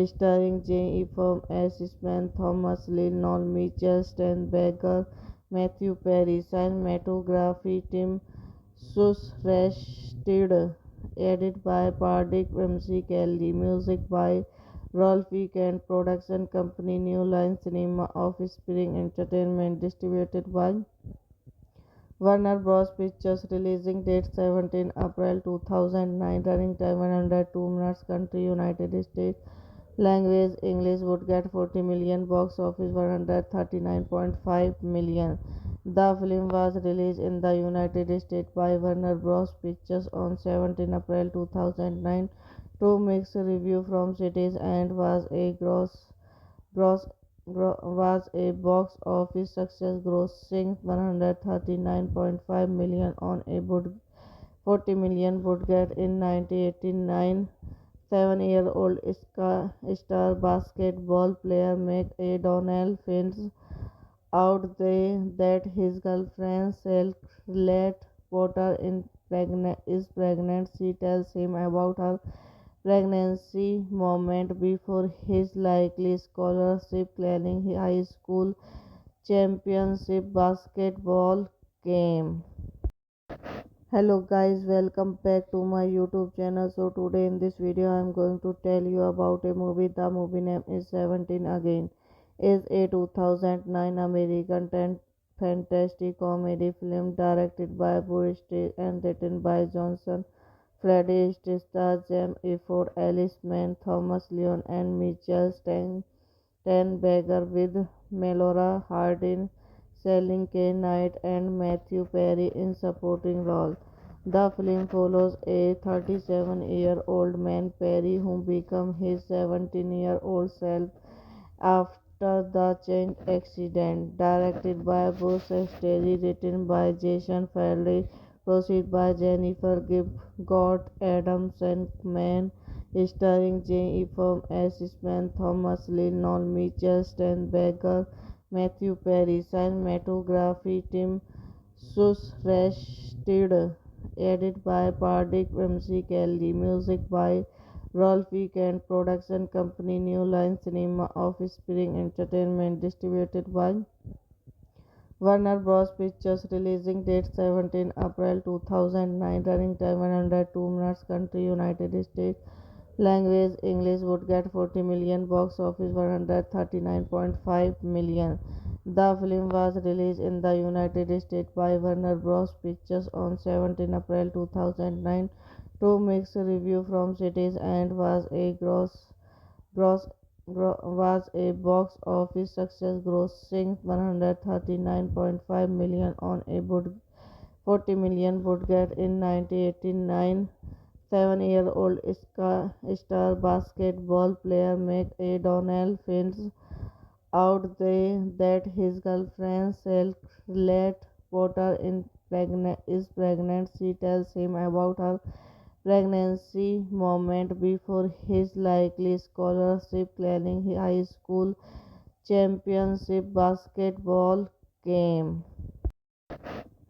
starring Jane Ephraim, Assistant Thomas Lee, Noel Mitchell, Steinberger, Matthew Perry, cinematography Tim Susrested, edited by Pardik MC Kelly, music by Rolf Week and production company New Line Cinema of Spring Entertainment, distributed by Warner Bros. Pictures, releasing date 17 April 2009, running time 102 minutes, country United States, language English, would get 40 million, box office 139.5 million. The film was released in the United States by Warner Bros. Pictures on 17 April 2009 to mixed review from critics and gross, was a box office success, grossing 139.5 million on a 40 million budget in 1989. 7-year-old star basketball player McAdonnell finds out that his girlfriend Charlotte Potter is pregnant. She tells him about her pregnancy moment before his likely scholarship claiming high school championship basketball game. Hello guys, welcome back to my YouTube channel. So today in this video I am going to tell you about a movie. The movie name is 17 Again. Is a 2009 American fantasy comedy film directed by Boris and written by Johnson. Freddie stars Jim Efford, Alice Mann, Thomas Leon, and Mitchell Steinberger with Melora Hardin, Selling K. Knight, and Matthew Perry in supporting roles. The film follows a 37-year-old man, Perry, who becomes his 17-year-old self after the chain accident. Directed by Bruce Sterry, written by Jason Farley, produced by Jennifer Gibb, Gott Adams and Man, starring Jane Ephraim, Assistant Thomas Lee, Noel Mitchell, Steinberger, Matthew Perry, cinematography Tim Susrested, edited by Pardik MC Kelly, music by Rolf Week and production company New Line Cinema of Spring Entertainment, distributed by Warner Bros. Pictures, releasing date 17 April 2009, running time 102 minutes, country United States, language English, would get 40 million, box office 139.5 million. The film was released in the United States by Warner Bros. Pictures on 17 April 2009 to mixed review from critics and gross, was a box office success, grossing 139.5 million on a 40 million budget in 1989. 7-year-old star basketball player McAdonnell finds out that his girlfriend Charlotte Potter pregnant. She tells him about her pregnancy moment before his likely scholarship planning high school championship basketball game.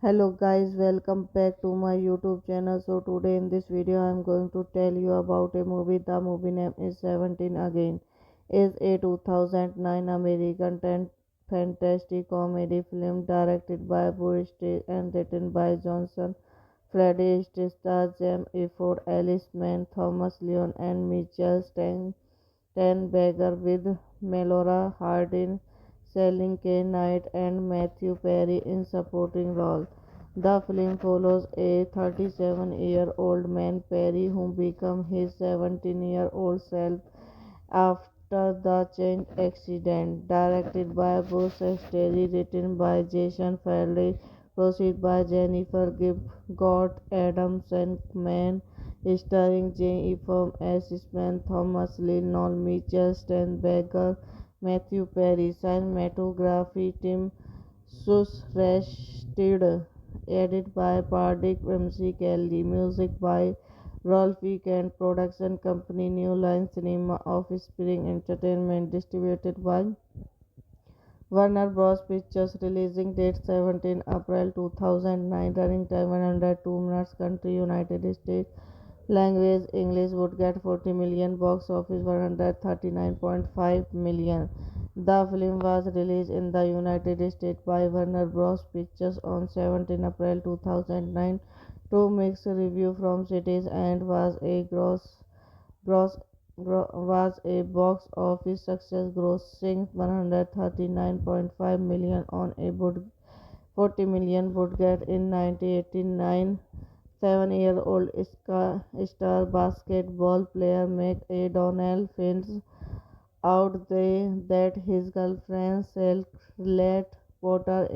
Hello guys, welcome back to my YouTube channel. So today in this video I am going to tell you about a movie. The movie name is 17 Again. Is a 2009 American fantasy comedy film directed by Boris and written by Johnson. Freddie stars Jim Efford, Alice Mann, Thomas Leon, and Mitchell Steinberger with Melora Hardin, Selling K. Knight, and Matthew Perry in supporting roles. The film follows a 37-year-old man, Perry, who becomes his 17-year-old self after the chain accident. Directed by Bruce Sterry, written by Jason Farley, produced by Jennifer Gibb, Gott Adam Shankman, starring Jane Ephraim, Assistant Thomas Lee, Noel Mitchell, Steinberger, Matthew Perry, cinematography Tim Susrested, edited by Pardik MC Kelly, music by Rolf Weekend, production company New Line Cinema of Spring Entertainment, distributed by Warner Bros. Pictures, releasing date 17 April 2009, running time 102 minutes, country United States, language English, would get 40 million, box office 139.5 million. The film was released in the United States by Warner Bros. Pictures on 17 April 2009 to mixed review from critics and gross, was a box office success, grossing 139.5 million on a 40 million budget in 1989. 7-year-old star basketball player McAdonnell finds out that his girlfriend Charlotte Potter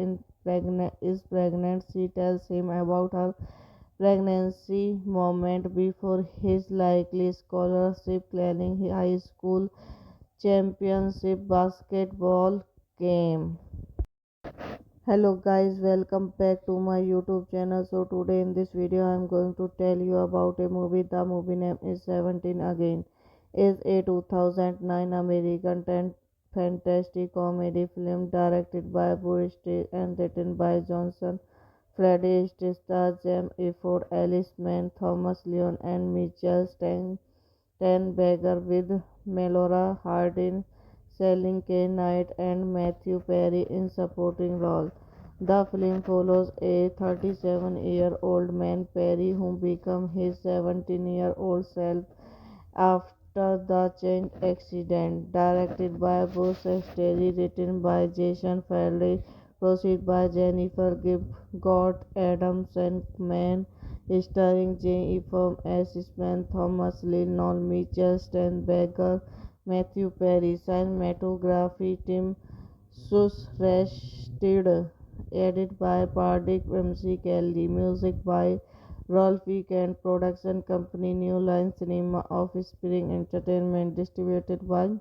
is pregnant. She tells him about her pregnancy moment before his likely scholarship planning high school championship basketball game. Hello guys, welcome back to my YouTube channel. So today in this video I am going to tell you about a movie. The movie name is 17 Again. Is a 2009 American fantasy comedy film directed by Boris and written by Johnson. Freddie stars Jim Efford, Alice Mann, Thomas Leon, and Mitchell Steinberger with Melora Hardin, Selling K. Knight, and Matthew Perry in supporting roles. The film follows a 37-year-old man, Perry, who becomes his 17-year-old self after the chain accident. Directed by Bruce Sterry, written by Jason Farley, produced by Jennifer Gibb, Gott Adam Shankman, starring Jane Ephraim, Assistant Thomas Lee, Noel Mitchell, Steinberger, Matthew Perry, cinematography Tim Susrested, edited by Pardik MC Kelly, music by Rolf Weekend, production company New Line Cinema of Spring Entertainment, distributed by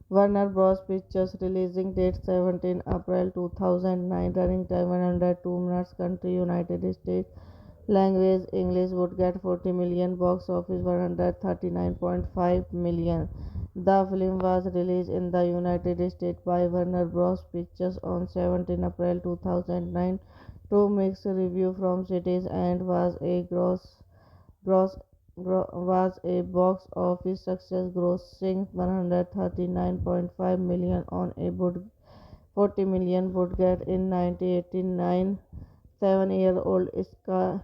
Warner Bros. Pictures, releasing date 17 April 2009, running time 102 minutes, country United States, language English, would get 40 million, box office 139.5 million. The film was released in the United States by Warner Bros. Pictures on 17 April 2009 to mixed review from critics and gross was a box office success, grossing 139.5 million on a 40 million budget in 1989. 7-year-old star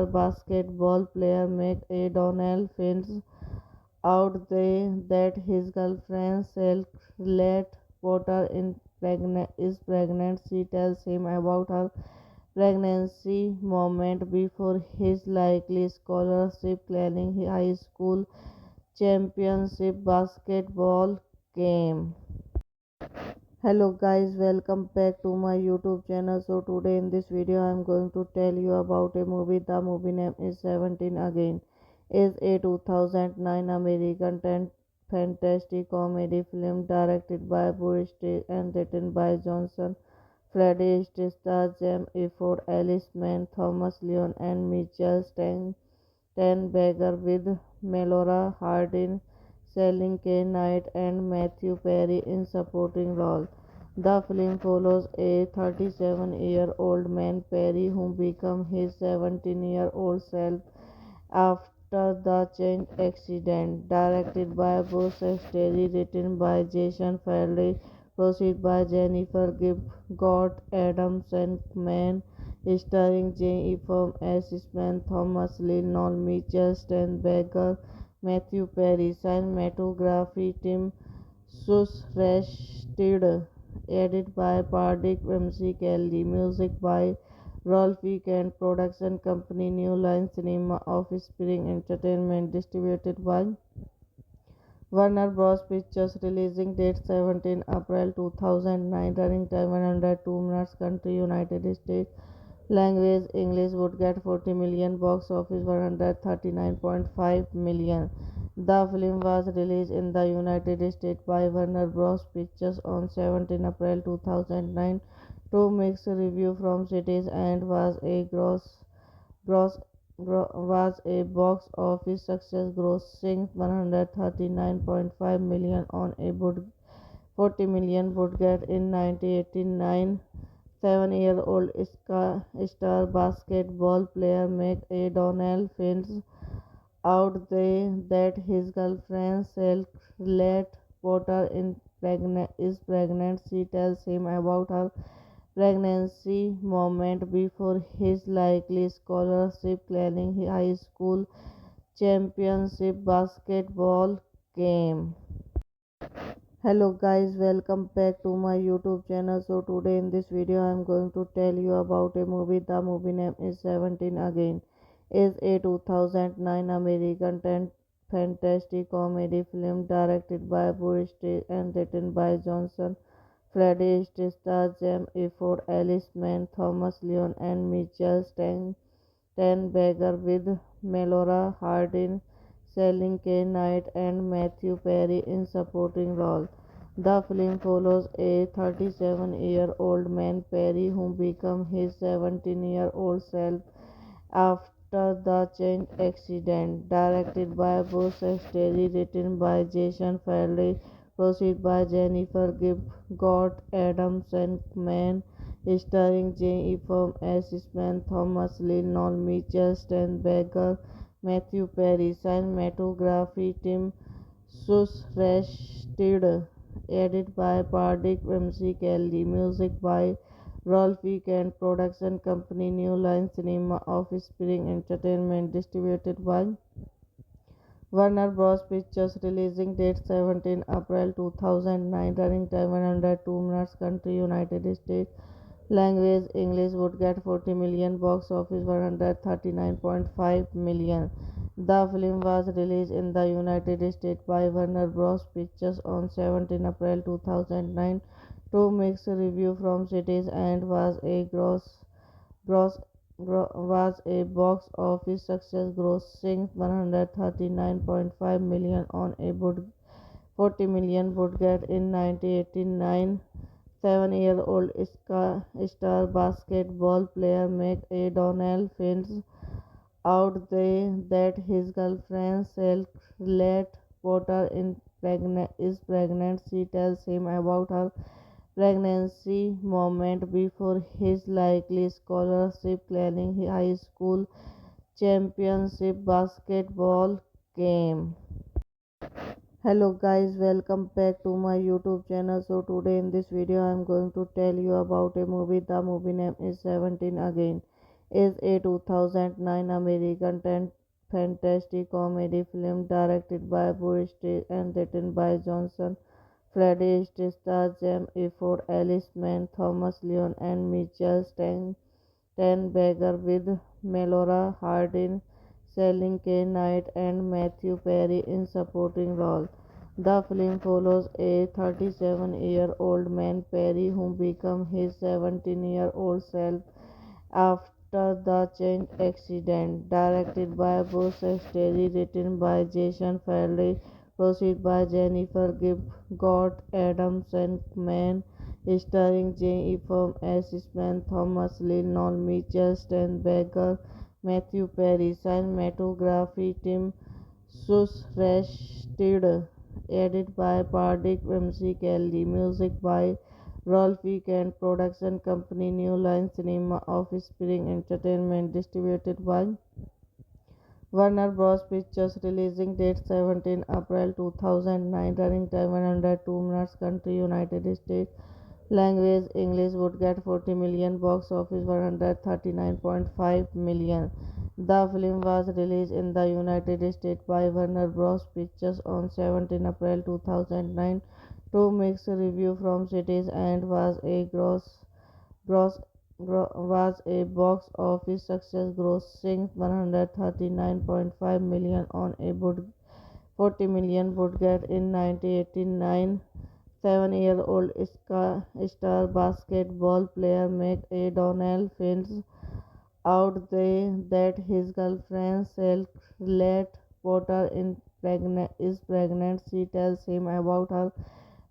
basketball player McAdonnell finds out that his girlfriend Charlotte Potter is pregnant. She tells him about her pregnancy moment before his likely scholarship planning high school championship basketball game. Hello guys, welcome back to my YouTube channel. So today in this video I am going to tell you about a movie. The movie name is 17 Again. Is a 2009 American fantasy comedy film directed by Boris and written by Johnson. Freddie stars Jem Efford, Alice Mann, Thomas Leon, and Mitchell Steinberger, with Melora Hardin, Selling K. Knight, and Matthew Perry in supporting roles. The film follows a 37-year-old man, Perry, who becomes his 17-year-old self after the Change accident. Directed by Bruce Terry, written by Jason Farley, produced by Jennifer Gibb, Gott Adam Shankman, starring Jane Ephraim, Assistant Thomas Lee, Noel Mitchell, Steinberger, Matthew Perry, cinematography Tim Susrested, edited by Pardik MC Kelly, music by Rolf Weekend, production company New Line Cinema of Spring Entertainment, distributed by Warner Bros. Pictures, releasing date 17 April 2009, running time 102 minutes, country United States, language English, would get 40 million, box office 139.5 million. The film was released in the United States by Warner Bros. Pictures on 17 April 2009 to mixed review from critics and gross, was a box office success, grossing 139.5 million on a 40 million budget in 1989. 7-year-old star basketball player McDonnell finds out that his girlfriend Charlotte Potter is pregnant. She tells him about her pregnancy moment before his likely scholarship planning high school championship basketball game. Hello guys, welcome back to my YouTube channel. So today in this video I am going to tell you about a movie. The movie name is 17 Again. Is a 2009 American fantasy comedy film directed by Boris and written by Johnson. Freddie stars Jem Efford, Alice Mann, Thomas Leon, and Mitchell Steinberger, with Melora Hardin, Selling K. Knight, and Matthew Perry in supporting roles. The film follows a 37-year-old man, Perry, who becomes his 17-year-old self after the Change accident. Directed by Bruce Terry, written by Jason Farley, produced by Jennifer Gibb, Gott Adam Shankman, starring Jane Ephraim, Assistant Thomas Lee, Noel Mitchell, Steinberger, Matthew Perry, cinematography Tim Susrested, edited by Pardik MC Kelly, music by Rolf Weekend, production company New Line Cinema of Spring Entertainment, distributed by Warner Bros. Pictures, releasing date 17 April 2009, running time 102 minutes, country United States, language English, would get 40 million, box office 139.5 million. The film was released in the United States by Warner Bros. Pictures on 17 April 2009 to mixed review from critics and gross was a box office success, grossing 139.5 million on a 40 million budget in 1989. 7-year-old star basketball player McDonnell finds out that his girlfriend Charlotte Potter is pregnant. She tells him about her pregnancy moment before his likely scholarship planning high school championship basketball game. Hello guys, welcome back to my YouTube channel. So today in this video I am going to tell you about a movie. The movie name is 17 Again. Is a 2009 American fantasy comedy film directed by Boris and written by Johnson. Freddie stars Jem Efford, Alice Mann, Thomas Leon, and Mitchell Steinberger, with Melora Hardin, Selling K. Knight, and Matthew Perry in supporting roles. The film follows a 37-year-old man, Perry, who becomes his 17-year-old self after the Change accident. Directed by Bruce Terry, written by Jason Farley, produced by Jennifer Gibb, Gott Adam Shankman, starring Jane Ephraim, Ash Smith, Thomas Lynn, Mitchell Steinberger, Matthew Perry, cinematography Tim Susrasted, edited by Pardik MC Kelly, music by Rolf Weekend, production company New Line Cinema of Spring Entertainment, distributed by Warner Bros. Pictures, releasing date 17 April 2009, running time 102 minutes, country United States, language English, would get 40 million, box office 139.5 million. The film was released in the United States by Warner Bros. Pictures on 17 April 2009 to mixed review from critics and gross was a box office success, grossing 139.5 million on a 40 million budget in 1989. 7-year-old star basketball player McAdonnell finds out that his girlfriend Charlotte Potter is pregnant. She tells him about her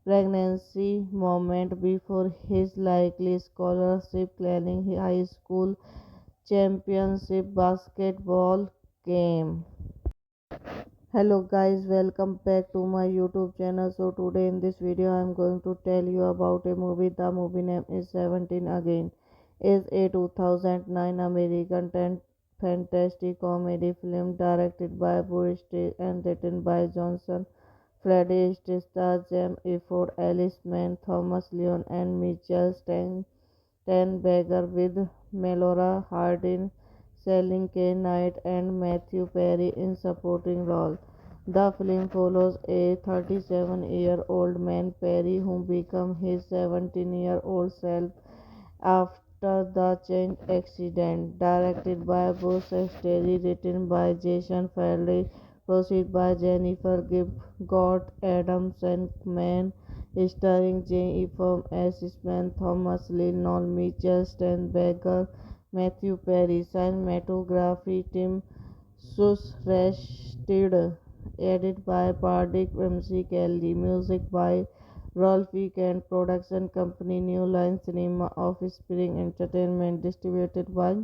pregnancy moment before his likely scholarship claiming high school championship basketball game. Hello guys, welcome back to my YouTube channel. So today in this video I am going to tell you about a movie. The movie name is 17 Again. Is a 2009 American fantasy comedy film directed by Boris and written by Johnson. Freddie stars Jim Efford, Alice Mann, Thomas Leon and Mitchell Steinberger, with Melora Hardin, Selling K. Knight and Matthew Perry in supporting roles. The film follows a 37-year-old man, Perry, who becomes his 17-year-old self after the chain accident. Directed by Bruce Terry, written by Jason Farley, produced by Jennifer Gott, Adam Shankman, starring Jane Ephraim, Ash Smith, Thomas Lynn, Mitchell Steinberger, Matthew Perry, cinematography Tim Susrasted, edited by Pardik MC Kelly, music by Rolf Weekend, production company New Line Cinema of Spring Entertainment, distributed by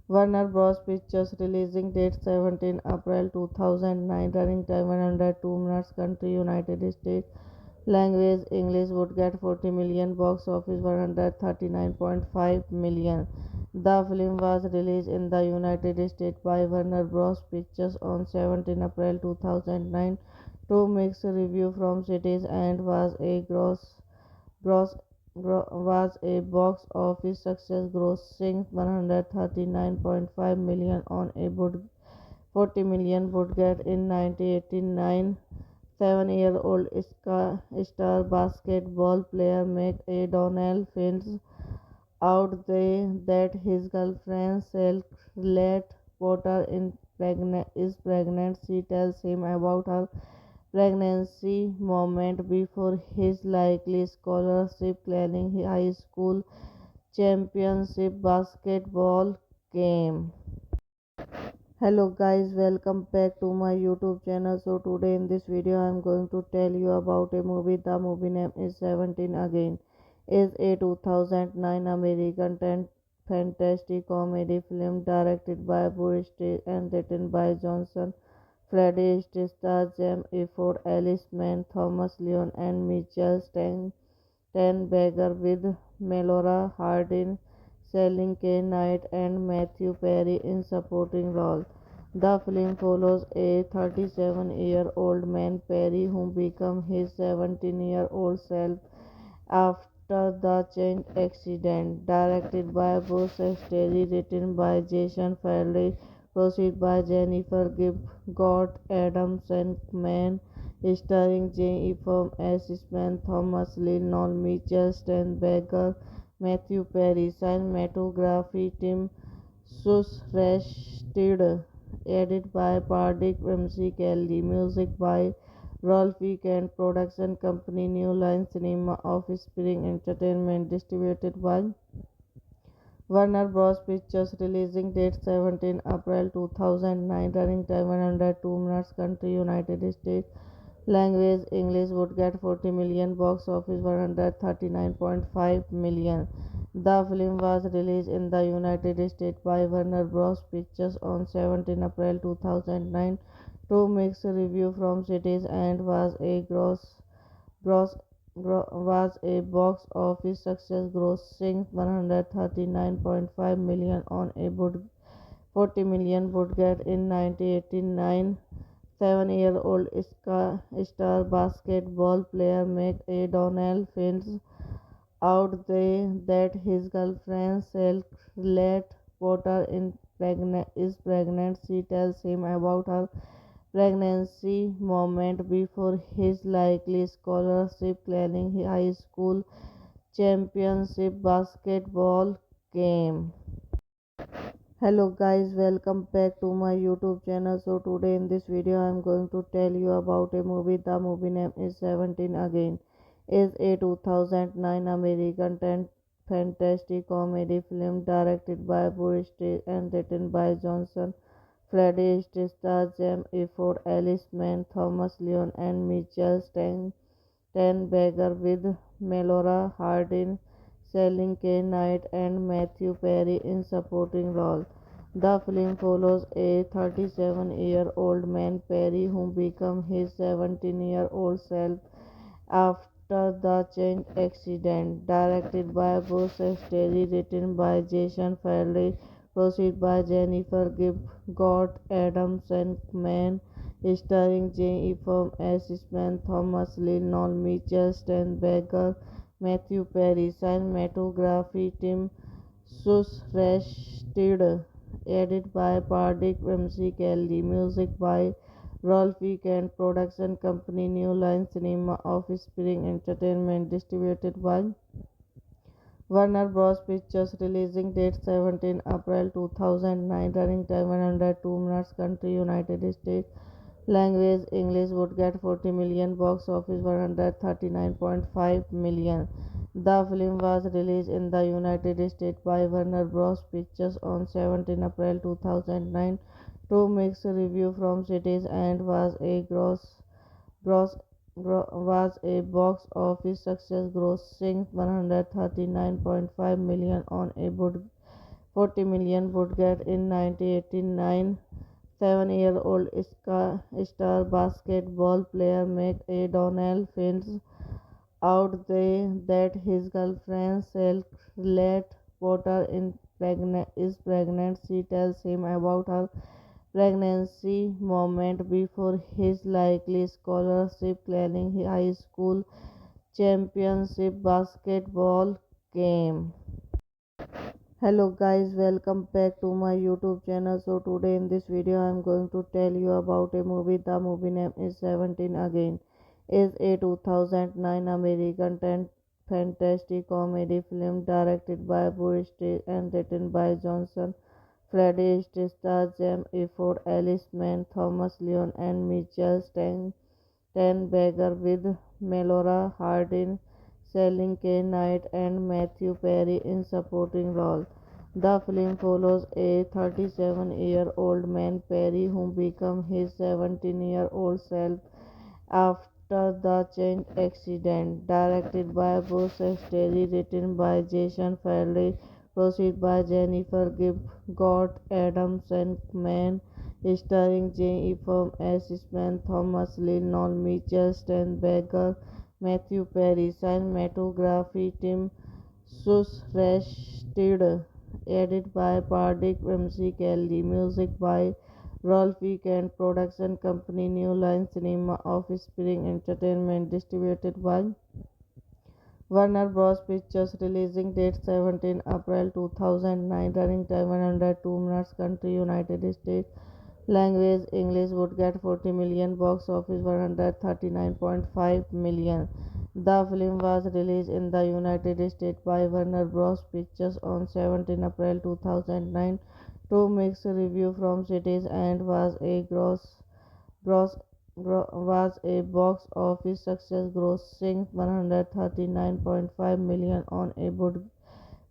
Warner Bros. Pictures, releasing date 17 April 2009, running time 102 minutes, country United States, language English, would get 40 million, box office 139.5 million. The film was released in the United States by Warner Bros. Pictures on 17 April 2009 to mixed review from critics and gross was a box office success, grossing 139.5 million on a 40 million budget in 1989. 7-year-old star basketball player McAdonnell finds out that his girlfriend Charlotte Potter is pregnant. She tells him about her pregnancy moment before his likely scholarship claiming high school championship basketball game. Hello guys, welcome back to my YouTube channel. So today in this video I am going to tell you about a movie. The movie name is 17 Again. Is a 2009 American fantasy comedy film directed by Boris and written by Johnson. Freddie stars Jim Efford, Alice Mann, Thomas Leon and Mitchell Steinberger, with Melora Hardin, Selling K. Knight and Matthew Perry in supporting roles. The film follows a 37-year-old man, Perry, who becomes his 17-year-old self after the chain accident. Directed by Bruce Terry, written by Jason Farley, produced by Jennifer Gott, Adam Shankman, starring Jane Ephraim, Ash Smith, Thomas Lynn, Mitchell Steinberger, Matthew Perry, cinematography Tim Susrasted, edited by Pardik MC Kelly, music by Rolf Weekend, production company New Line Cinema of Spring Entertainment, distributed by Warner Bros. Pictures, releasing date 17 April 2009, running time 102 minutes, country United States, language English would get 40 million, box office 139.5 million. The film was released in the United States by Warner Bros. Pictures on 17 April 2009 to mixed review from critics and gross, was a box office success, grossing 139.5 million on a 40 million budget in 1989. Seven-year-old star basketball player McDonald finds out that his girlfriend Charlotte Potter is pregnant. She tells him about her pregnancy moment before his likely scholarship claiming high school championship basketball game. Hello guys, welcome back to my YouTube channel. So today in this video I am going to tell you about a movie. The movie name is 17 Again. Is a 2009 American fantasy comedy film directed by Boris and written by Johnson. Freddie stars Jim Efford, Alice Mann, Thomas Leon and Mitchell Steinberger with Melora Hardin, Selling K. Knight and Matthew Perry in supporting roles. The film follows a 37-year-old man, Perry, who becomes his 17-year-old self after the chain accident. Directed by Bruce Terry, written by Jason Farley, produced by Jennifer Gibb, Gott Adams and Man, starring Jane Ephraim, Assistant Thomas Lee, Noel Mitchell, Steinberger, Matthew Perry, cinematography Tim Susrasted, edited by Pardik MC Kelly, music by Rolf and production company New Line Cinema of Spring Entertainment, distributed by Warner Bros. Pictures, releasing date 17 April 2009, running time 102 minutes, country United States, language English would get 40 million, box office 139.5 million. The film was released in the United States by Warner Bros. Pictures on 17 April 2009 to mixed review from critics and gross was a box office success, grossing 139.5 million on a 40 million budget in 1989. Seven-year-old star basketball player McDonald finds out that his girlfriend Charlotte Potter is pregnant. She tells him about her pregnancy moment before his likely scholarship claiming high school championship basketball game. Hello guys, welcome back to my YouTube channel. So today in this video I am going to tell you about a movie. The movie name is 17 Again. Is a 2009 American fantasy comedy film directed by Boris and written by Johnson. Freddie stars Jim Efford, Alice Mann, Thomas Leon and Mitchell Steinberger with Melora Hardin, Selling K. Knight and Matthew Perry in supporting roles. The film follows a 37-year-old man, Perry, who becomes his 17-year-old self after the chain accident. Directed by Bruce Terry, written by Jason Farley, produced by Jennifer Gibb, Gott Adams and Man, starring Jane Ephraim, Assistant Thomas Lee, Noel Mitchell, Steinberger, Matthew Perry, cinematography Tim Susrasted, edited by Pardik MC Kelly, music by Rolf and production company New Line Cinema of Spring Entertainment, distributed by Warner Bros. Pictures, releasing date 17 April 2009, running time 102 minutes, country United States, language English would get 40 million, box office 139.5 million. The film was released in the United States by Warner Bros. Pictures on 17 April 2009 to mixed review from critics and gross was a box office success, grossing 139.5 million on a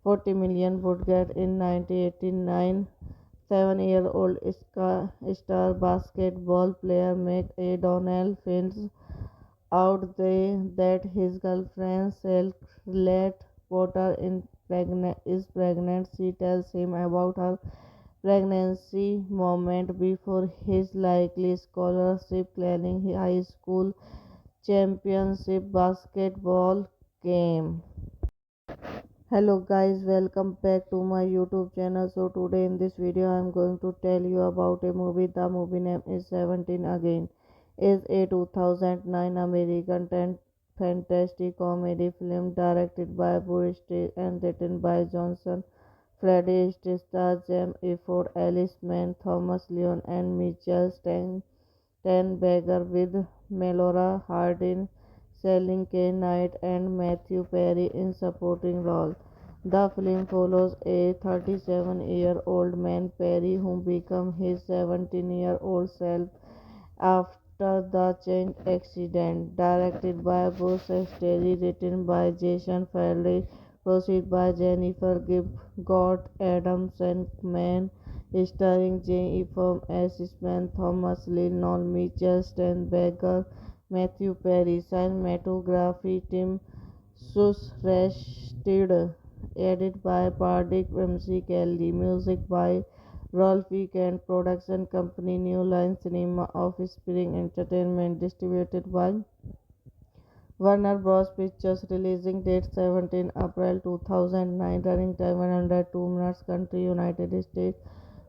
40 million budget in 1989. Seven-year-old star basketball player McDonald finds that his girlfriend Charlotte Potter is pregnant. She tells him about her pregnancy moment before his likely scholarship planning high school championship basketball game. Hello guys, welcome back to my YouTube channel. So today in this video I am going to tell you about a movie. The movie name is 17 Again. Is a 2009 American fantasy comedy film directed by Boris and written by Johnson. Freddie stars Jim Efford, Alice Mann, Thomas Leon and Mitchell Steinberger with Melora Hardin, Selling K. Knight and Matthew Perry in supporting roles. The film follows a 37-year-old man, Perry, who becomes his 17-year-old self after the chain accident. Directed by Bruce Terry, written by Jason Farley, produced by Jennifer Gibb, Gott Adams and Man, starring Jane Ephraim, Assistant Thomas Lee, Noel Mitchell, Steinberger, Matthew Perry, cinematography Tim Susrested, edited by Pardik MC Kelly, music by Rolf Weekend, production company New Line Cinema of Spring Entertainment, distributed by Warner Bros. Pictures, releasing date 17 April 2009, running time 102 minutes, country United States,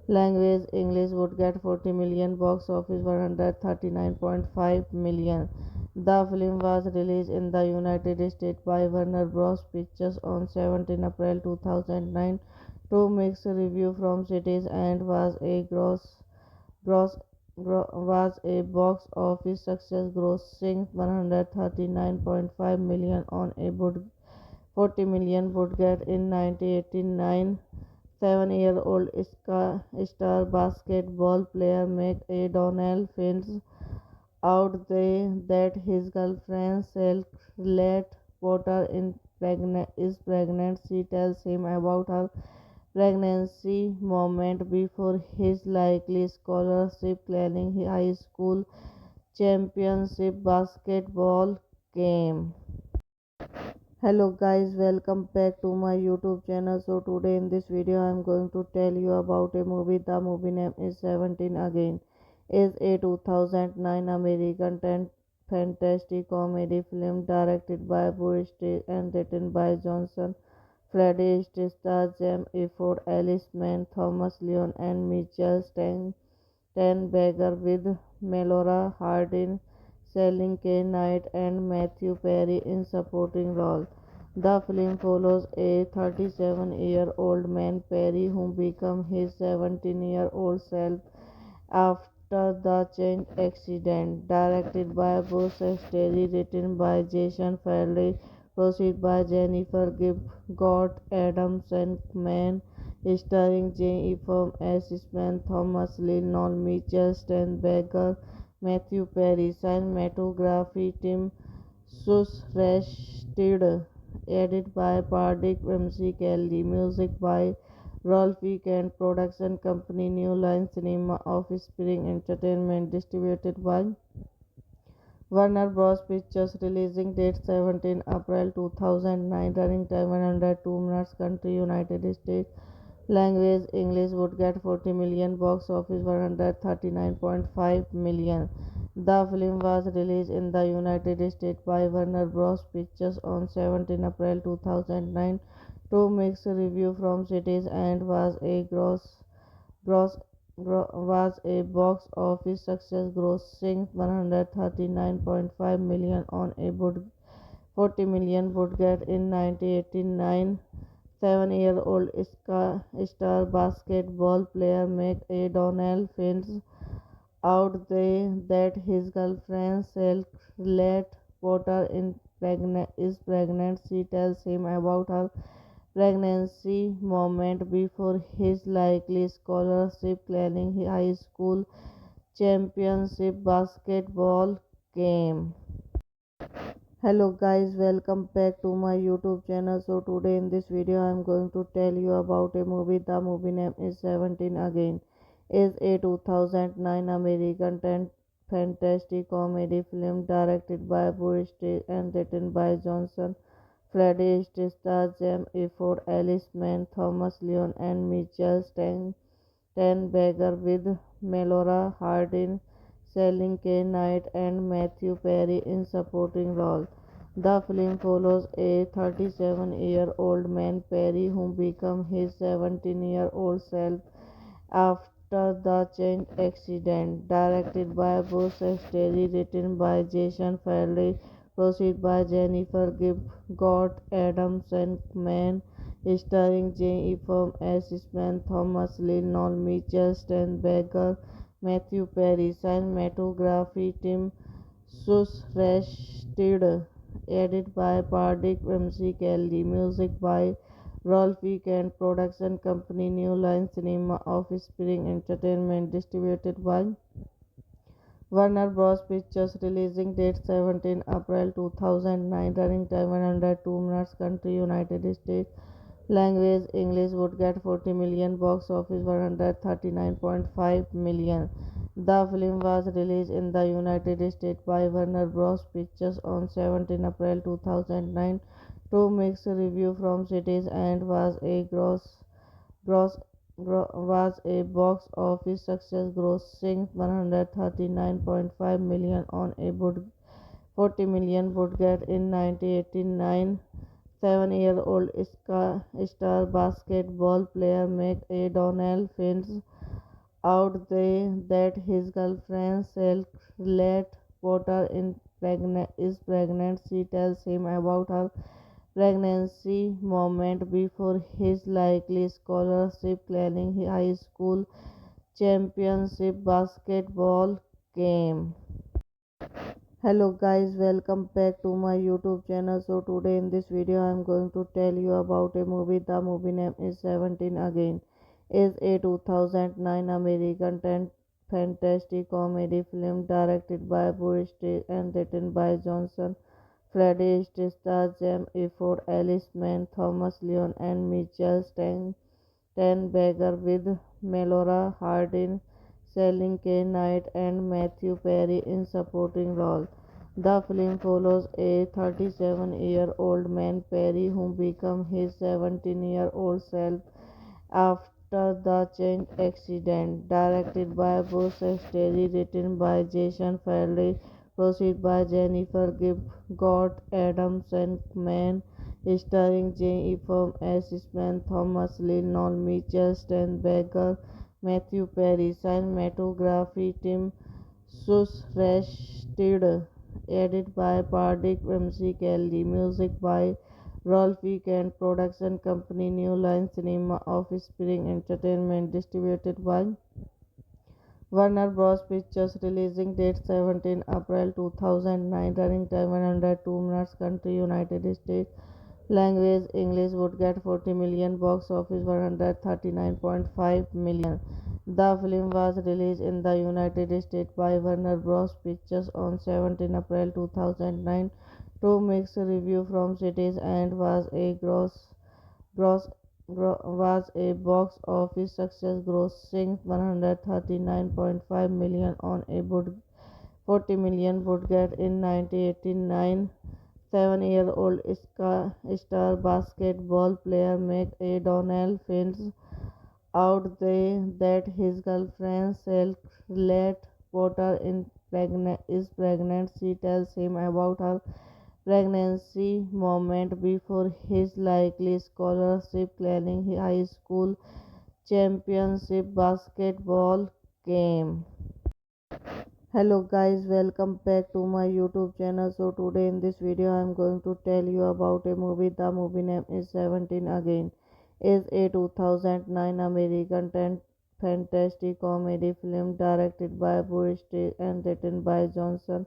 language English, would get 40 million, box office 139.5 million. The film was released in the United States by Warner Bros. Pictures on 17 April 2009 to mixed review from critics and gross was a box office success, grossing 139.5 million on a 40 million budget in 1989. 7-year-old star basketball player McDonnell finds out that his girlfriend Charlotte Potter is pregnant. She tells him about her pregnancy moment before his likely scholarship planning high school championship basketball game. Hello guys, welcome back to my YouTube channel. So today in this video I am going to tell you about a movie. The movie name is 17 Again. Is a 2009 American fantasy comedy film directed by Boris and written by Johnson. Freddie stars Jim Efford, Alice Mann, Thomas Leon and Mitchell Steinberger with Melora Hardin, Selling K. Knight and Matthew Perry in supporting roles. The film follows a 37-year-old man, Perry, who becomes his 17-year-old self after the chain accident. Directed by Bruce Terry, written by Jason Farley, produced by Jennifer Gibb, Gott Adams and Man, starring Jane Ephraim, Assistant Thomas Lee, Noel Mitchell, Steinberger, Matthew Perry, cinematography Tim Susrested, edited by Pardik MC Kelly, music by Rolf Weekend, production company New Line Cinema of Spring Entertainment, distributed by Warner Bros. Pictures, releasing date 17 April 2009, running time 102 minutes, country United States, language English, would get 40 million, box office 139.5 million. The film was released in the United States by Warner Bros. Pictures on 17 April 2009 to mixed review from critics and gross was a box office success, grossing 139.5 million on a 40 million budget in 1989. 7-year-old star basketball player McDonnell finds out that his girlfriend Charlotte Potter is pregnant. She tells him about her pregnancy moment before his likely scholarship planning high school championship basketball game. Hello guys, welcome back to my YouTube channel. So today in this video I am going to tell you about a movie. The movie name is 17 Again. Is a 2009 American fantasy comedy film directed by Boris and written by Johnson. Freddie stars Jamie Ford, Alice Mann, Thomas Leon, and Mitchell Steinberger with Melora Hardin, Selling K. Knight, and Matthew Perry in supporting roles. The film follows a 37-year-old man, Perry, who becomes his 17-year-old self after the chain accident. Directed by Bruce Terry, written by Jason Farley, produced by Jennifer Gibb, Gott Adams and Man, starring J. Ephraim Assisman, Thomas Lee, Noel Mitchell, Steinberger, Matthew Perry, cinematography Tim Susrasted, edited by Pardik MC Kelly, music by Rolf Weekend, production company New Line Cinema of Spring Entertainment, distributed by Warner Bros. Pictures, releasing date 17 April 2009, running time 102 minutes, country United States, language English, would get 40 million, box office 139.5 million. The film was released in the United States by Warner Bros. Pictures on 17 April 2009 to mixed review from critics and gross was a box office success, grossing 139.5 million on a 40 million budget in 1989. Seven-year-old star basketball player McAdonnell finds out that his girlfriend Charlotte Potter is pregnant. She tells him about her pregnancy moment before his likely scholarship planning high school championship basketball game. Hello guys, welcome back to my YouTube channel. So today in this video I am going to tell you about a movie. The movie name is 17 Again. Is a 2009 American fantasy comedy film directed by Boris and written by Johnson. Freddie stars Jamie Ford, Alice Mann, Thomas Leon, and Mitchell Steinberger with Melora Hardin, Selling K. Knight, and Matthew Perry in supporting roles. The film follows a 37-year-old man, Perry, who becomes his 17-year-old self after the chain accident. Directed by Bruce Terry, written by Jason Farley, produced by Jennifer Gibb, Gott Adams and Man, starring J. Ephraim Assisman, Thomas Lee, Noel Mitchell, Steinberger, Matthew Perry, cinematography Tim Susrasted, edited by Pardik MC Kelly, music by Rolf Weekend, production company New Line Cinema of Spring Entertainment, distributed by Warner Bros. Pictures, releasing date 17 April 2009, running time 102 minutes, country United States, language English, would get 40 million, box office 139.5 million. The film was released in the United States by Warner Bros. Pictures on 17 April 2009 to mixed review from critics and gross was a box office success, grossing 139.5 million on a 40 million budget in 1989. Seven-year-old star basketball player McAdonnell finds out that his girlfriend Charlotte Potter is pregnant. She tells him about her pregnancy moment before his likely scholarship planning high school championship basketball game. Hello guys, welcome back to my YouTube channel. So today in this video I am going to tell you about a movie. The movie name is 17 Again. Is a 2009 American fantasy comedy film directed by Boris and written by Johnson.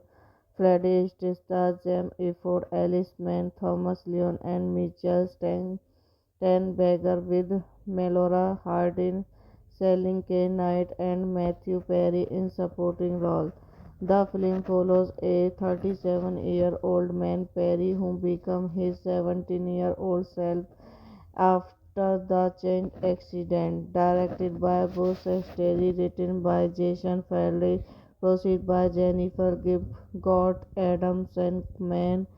Freddie stars Jamie Ford, Alice Mann, Thomas Leon, and Mitchell Steinberger with Melora Hardin, Selling K. Knight, and Matthew Perry in supporting roles. The film follows a 37-year-old man, Perry, who becomes his 17-year-old self after the chain accident. Directed by Bruce Terry, written by Jason Farley, Proceed by Jennifer Gott Adams and Man,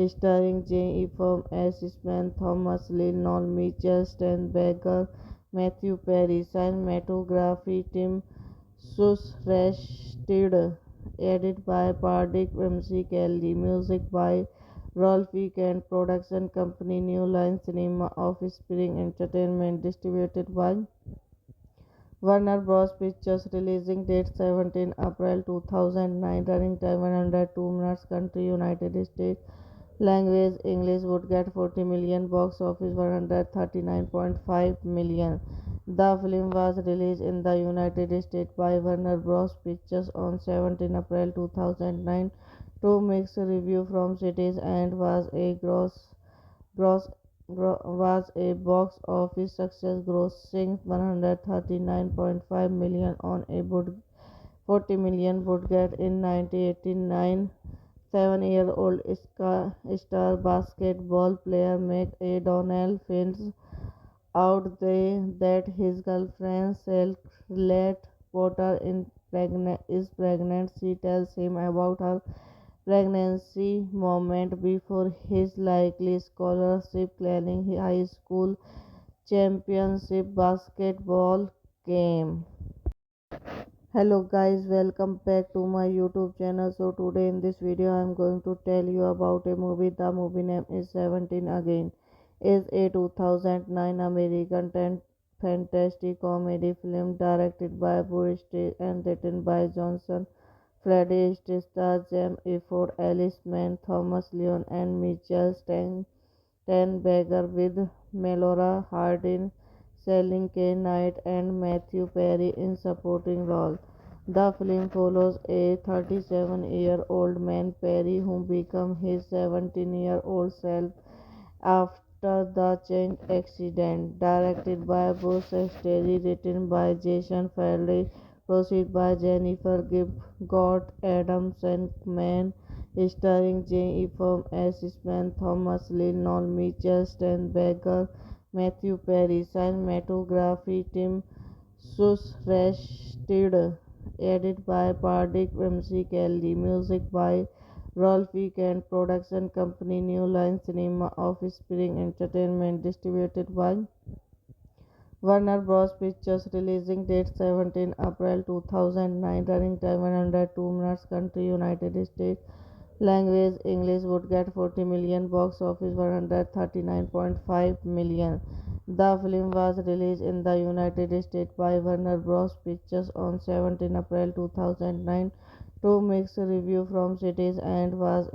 starring Jane Ephraim as Smith, Thomas Lynn, Noel Mitchell, Stan Baker, Matthew Perry, cinematography Tim Susrasted, edited by Pardik Ramsey Kelly, music by Rolf Weekend, production company New Line Cinema, Offspring Entertainment, distributed by Warner Bros. Pictures, releasing date 17 April 2009, running time 102 minutes, country United States, language English, would get 40 million, box office 139.5 million. The film was released in the United States by Warner Bros. Pictures on 17 April 2009 to mixed review from critics and gross was a box office success, grossing 139.5 million on a 40 million budget in 1989. Seven-year-old star basketball player McDonnell finds out that his girlfriend Charlotte Potter is pregnant. She tells him about her pregnancy moment before his likely scholarship planning high school championship basketball game. Hello guys, welcome back to my YouTube channel. So today in this video I am going to tell you about a movie. The movie name is 17 Again. Is a 2009 American fantasy comedy film directed by Boris and written by Johnson. Freddie stars Jam Eford, Alice Mann, Thomas Leon, and Mitchell Steinberger, with Melora Hardin, Selling K. Knight, and Matthew Perry in supporting roles. The film follows a 37-year-old man, Perry, who becomes his 17-year-old self after the chain accident. Directed by Bruce Sterry, written by Jason Farley, proceed by Jennifer Gott Adams and Man, starring Jane Ephraim as Smith, Thomas Lynn, Noel Mitchell, Stan Baker, Matthew Perry, cinematography Tim Susrasted, edited by Pardik Ramsey Kelly, music by Rolf Weekend, production company New Line Cinema, Offspring Entertainment, distributed by Warner Bros. Pictures, releasing date 17 April 2009, running time 102 minutes, country United States, language English, would get 40 million, box office 139.5 million. The film was released in the United States by Warner Bros. Pictures on 17 April 2009 to mixed review from critics and gross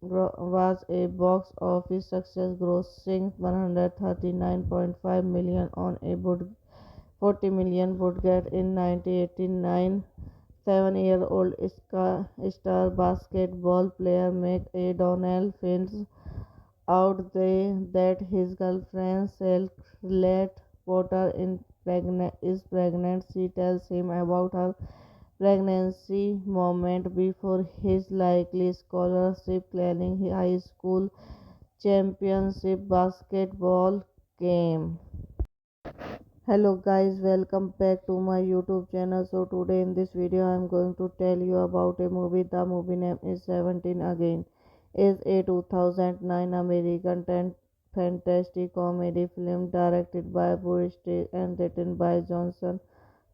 was a box office success, grossing 139.5 million on a 40 million budget in 1989. Seven-year-old star basketball player McDonnell finds out that his girlfriend Charlotte Potter is pregnant. She tells him about her pregnancy moment before his likely scholarship planning high school championship basketball game. Hello guys, welcome back to my YouTube channel. So today in this video I am going to tell you about a movie. The movie name is 17 Again. Is a 2009 American fantasy comedy film directed by Boris and written by Johnson.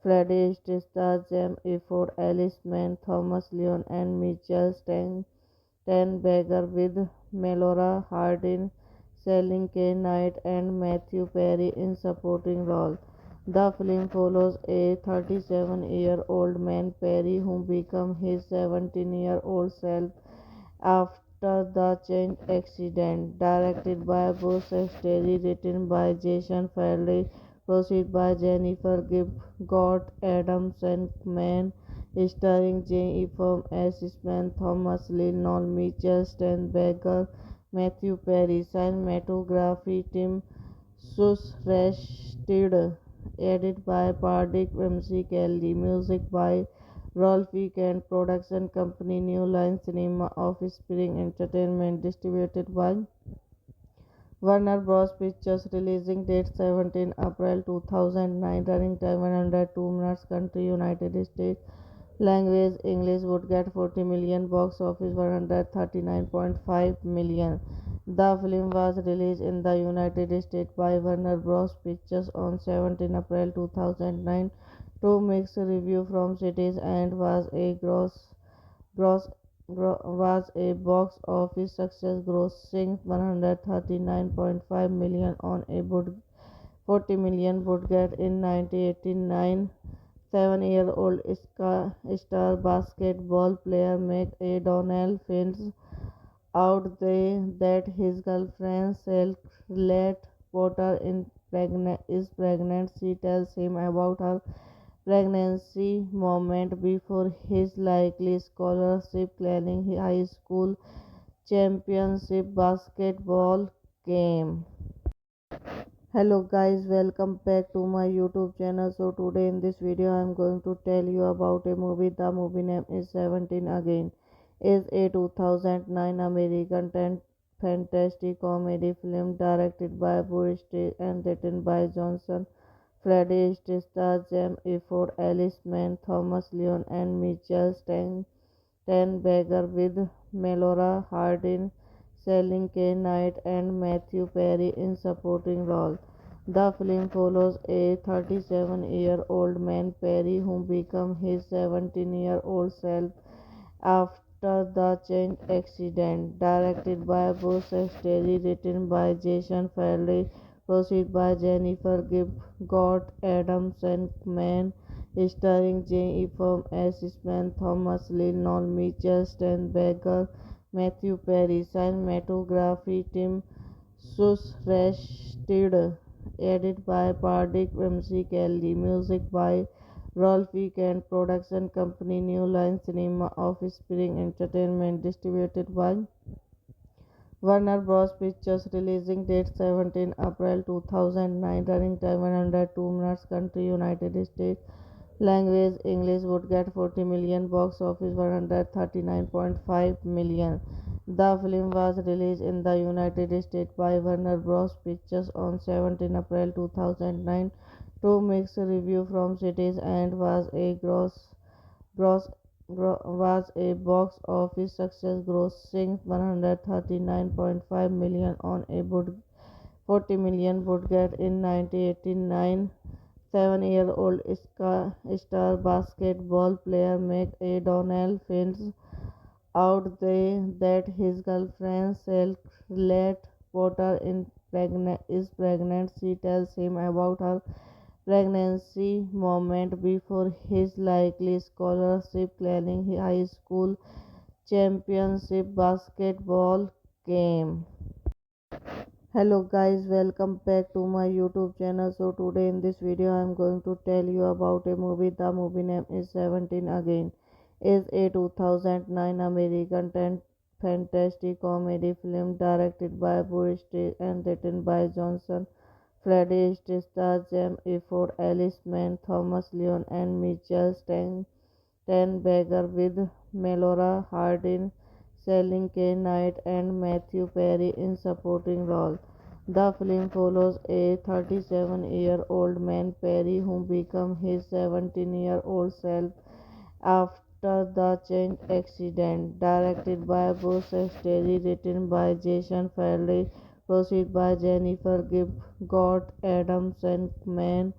Freddie stars Jam Eford, Alice Mann, Thomas Leon, and Mitchell Steinberger, with Melora Hardin, Selling K. Knight, and Matthew Perry in supporting roles. The film follows a 37-year-old man, Perry, who becomes his 17-year-old self after the chain accident. Directed by Bruce Sterry, written by Jason Farley, proceed by Jennifer Gott Adams and Man, starring Jane Ephraim as Smith, Thomas Lynn, Noel Mitchell, Stan Baker, Matthew Perry, cinematography Tim Susrasted, edited by Pardik Ramsey Kelly, music by Rolf Weekend, production company New Line Cinema, Offspring Entertainment, distributed by Warner Bros. Pictures releasing date 17 April 2009, running time 102 minutes, country United States, language English, would get 40 million, box office 139.5 million. The film was released in the United States by Warner Bros. Pictures on 17 April 2009 to mixed review from critics and gross was a box office success, grossing 139.5 million on a 40 million budget in 1989. 7-year-old star basketball player McDonnell finds out that his girlfriend Charlotte Potter is pregnant. She tells him about her pregnancy moment before his likely scholarship claiming high school championship basketball game. Hello guys, welcome back to my YouTube channel. So today in this video I am going to tell you about a movie. The movie name is 17 Again. Is a 2009 American fantasy comedy film directed by Boris and written by Johnson. Freddie stars Jamie Ford, Alice Mann, Thomas Leon, and Mitchell Steinberger, with Melora Hardin, Selling K. Knight, and Matthew Perry in supporting roles. The film follows a 37-year-old man, Perry, who becomes his 17-year-old self after the chain accident. Directed by Bruce Terry, written by Jason Farley, produced by Jennifer Gibb, Scott Adams, and Man, starring J.E. From Assistant Thomas Lee, Noel Mitchell, Steinberger, Matthew Perry, cinematography Tim Susrested, edited by Pardik MC Kelly, music by Rolf Weekend, production company New Line Cinema of Spring Entertainment, distributed by Warner Bros. Pictures, releasing date 17 April 2009, running time 102 minutes, country United States, language English, would get 40 million, box office 139.5 million. The film was released in the United States by Warner Bros. Pictures on 17 April 2009 to mixed review from critics and gross was a box office success, grossing 139.5 million on a 40 million budget in 1989. 7-year-old star basketball player McDonnell finds out that his girlfriend Charlotte Potter is pregnant. She tells him about her pregnancy moment before his likely scholarship claiming high school championship basketball game. Hello guys, welcome back to my YouTube channel. So today in this video I am going to tell you about a movie. The movie name is 17 Again. Is a 2009 American fantasy comedy film directed by Boris and written by Johnson. Freddie stars Jamie Ford, Alice Mann, Thomas Leon, and Mitchell Steinberger, with Melora Hardin, Selling K. Knight, and Matthew Perry in supporting roles. The film follows a 37-year-old man, Perry, who becomes his 17-year-old self after the chain accident. Directed by Bruce Terry, written by Jason Farley, produced by Jennifer Gibb, Scott Adams, and Man,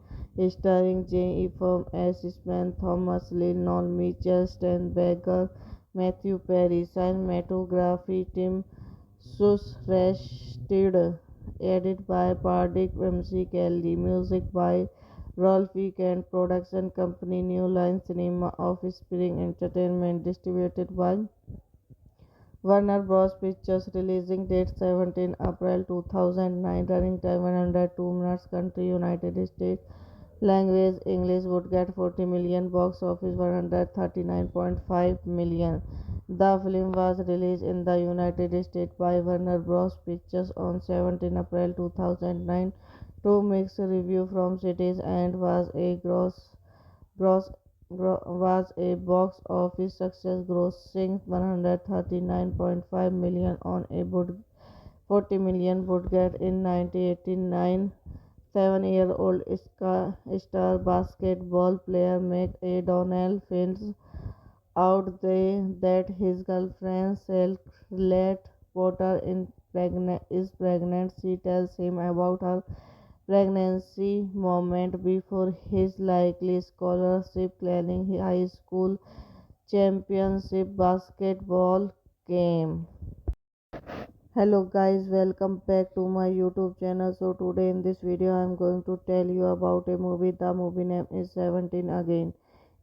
starring J.E. From Assistant Thomas Lee, Noel Mitchell, Steinberger, Matthew Perry, cinematography Tim Susrested, edited by Pardik MC Kelly, music by Rolf Weekend, production company New Line Cinema of Spring Entertainment, distributed by Warner Bros. Pictures, releasing date 17 April 2009, running time 102 minutes, country United States, language English, would get 40 million, box office 139.5 million. The film was released in the United States by Warner Bros. Pictures on 17 April 2009 to mixed review from critics and gross was a box office success, grossing 139.5 million on a 40 million would get in 1989. 7-year-old star basketball player Mike O'Donnell finds out that his girlfriend Charlotte Potter is pregnant. She tells him about her pregnancy moment before his likely scholarship claiming high school championship basketball game. Hello guys, welcome back to my YouTube channel. So today in this video I am going to tell you about a movie. The movie name is 17 Again.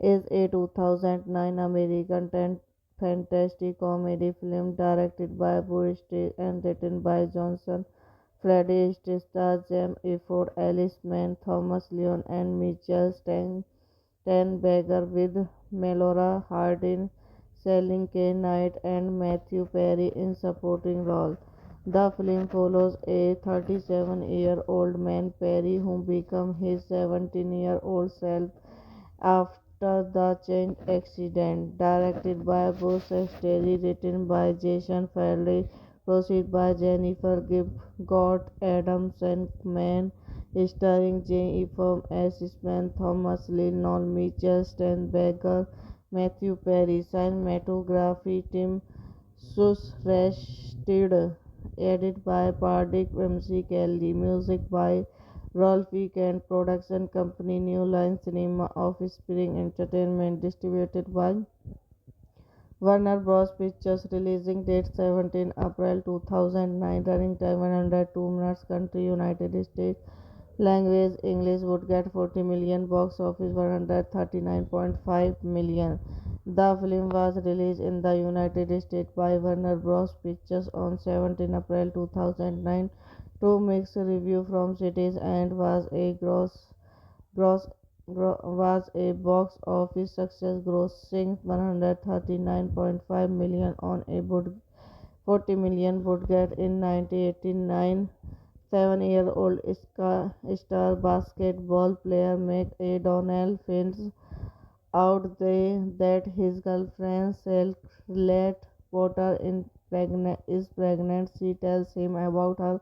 Is a 2009 American fantasy comedy film directed by Boris and written by Johnson. Freddie stars Jim Efford, Alice Mann, Thomas Leon and Mitchell Steinberger with Melora Hardin, Selling K. Knight and Matthew Perry in supporting roles. The film follows a 37-year-old man, Perry, who becomes his 17-year-old self after the train accident. Directed by Bruce Terry, written by Jason Farley, produced by Jennifer Gibb, Scott Adams and Mann, starring Jane Ephraim, Assistant Thomas Lee, Noel Mitchell, Steinberger, Matthew Perry, cinematography Tim Susrested, edited by Pardik MC Kelly, music by Rolf Weekend, production company New Line Cinema of Spring Entertainment, distributed by Warner Bros. Pictures, releasing date 17 April 2009, running time 102 minutes, country United States, language English, would get 40 million, box office 139.5 million. The film was released in the United States by Warner Bros. Pictures on 17 April 2009 to mixed review from critics and gross was a box office success, grossing 139.5 million on a 40 million budget in 1989. 7-year-old star basketball player Mike O'Donnell finds out that his girlfriend Charlotte Potter is pregnant. She tells him about her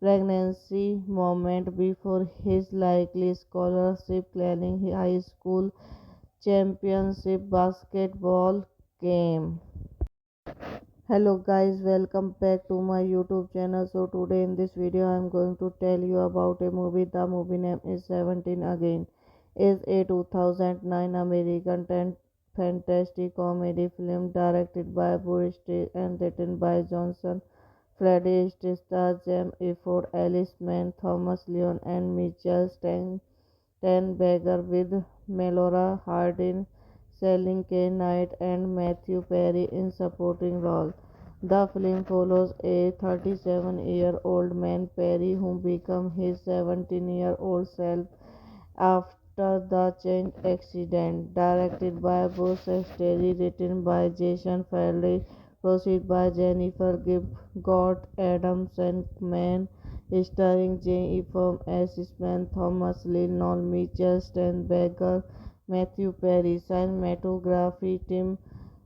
pregnancy moment before his likely scholarship claiming high school championship basketball game. Hello guys, welcome back to my YouTube channel. So today in this video I am going to tell you about a movie. The movie name is 17 Again. Is a 2009 American fantasy comedy film directed by Boris and written by Johnson. Freddie stars Jim Efford, Alice Mann, Thomas Leon and Mitchell Steinberger with Melora Hardin, Selling K. Knight and Matthew Perry in supporting roles. The film follows a 37-year-old man, Perry, who becomes his 17-year-old self after the train accident. Directed by Bruce Terry, written by Jason Farley, produced by Jennifer Gibb, Scott Adams and Mann, starring Jane Ephraim, Assistant Thomas Lee, Noel Mitchell, Steinberger, Matthew Perry, cinematography Tim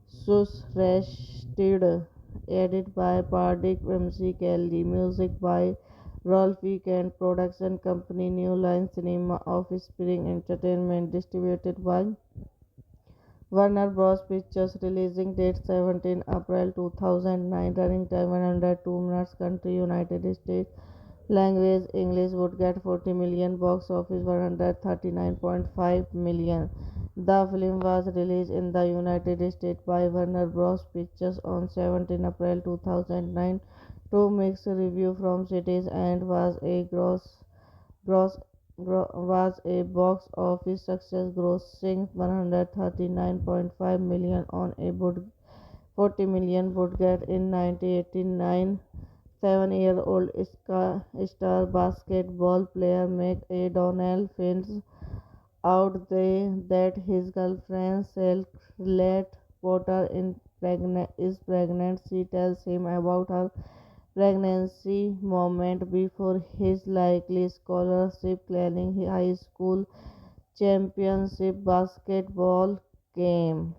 Susrested, edited by Pardik MC Kelly, music by Rolf Weekend, production company New Line Cinema of Spring Entertainment, distributed by Warner Bros. Pictures, releasing date 17 April 2009, running time 102 minutes, country United States, language English, would get 40 million, box office 139.5 million. The film was released in the United States by Warner Bros. Pictures on 17 April 2009 to mixed review from critics and gross was a box office success, grossing 139.5 million on a 40 million budget in 1989. 7-year-old star basketball player Mike O'Donnell finds out that his girlfriend Charlotte Potter is pregnant. She tells him about her pregnancy moment before his likely scholarship claiming high school championship basketball game.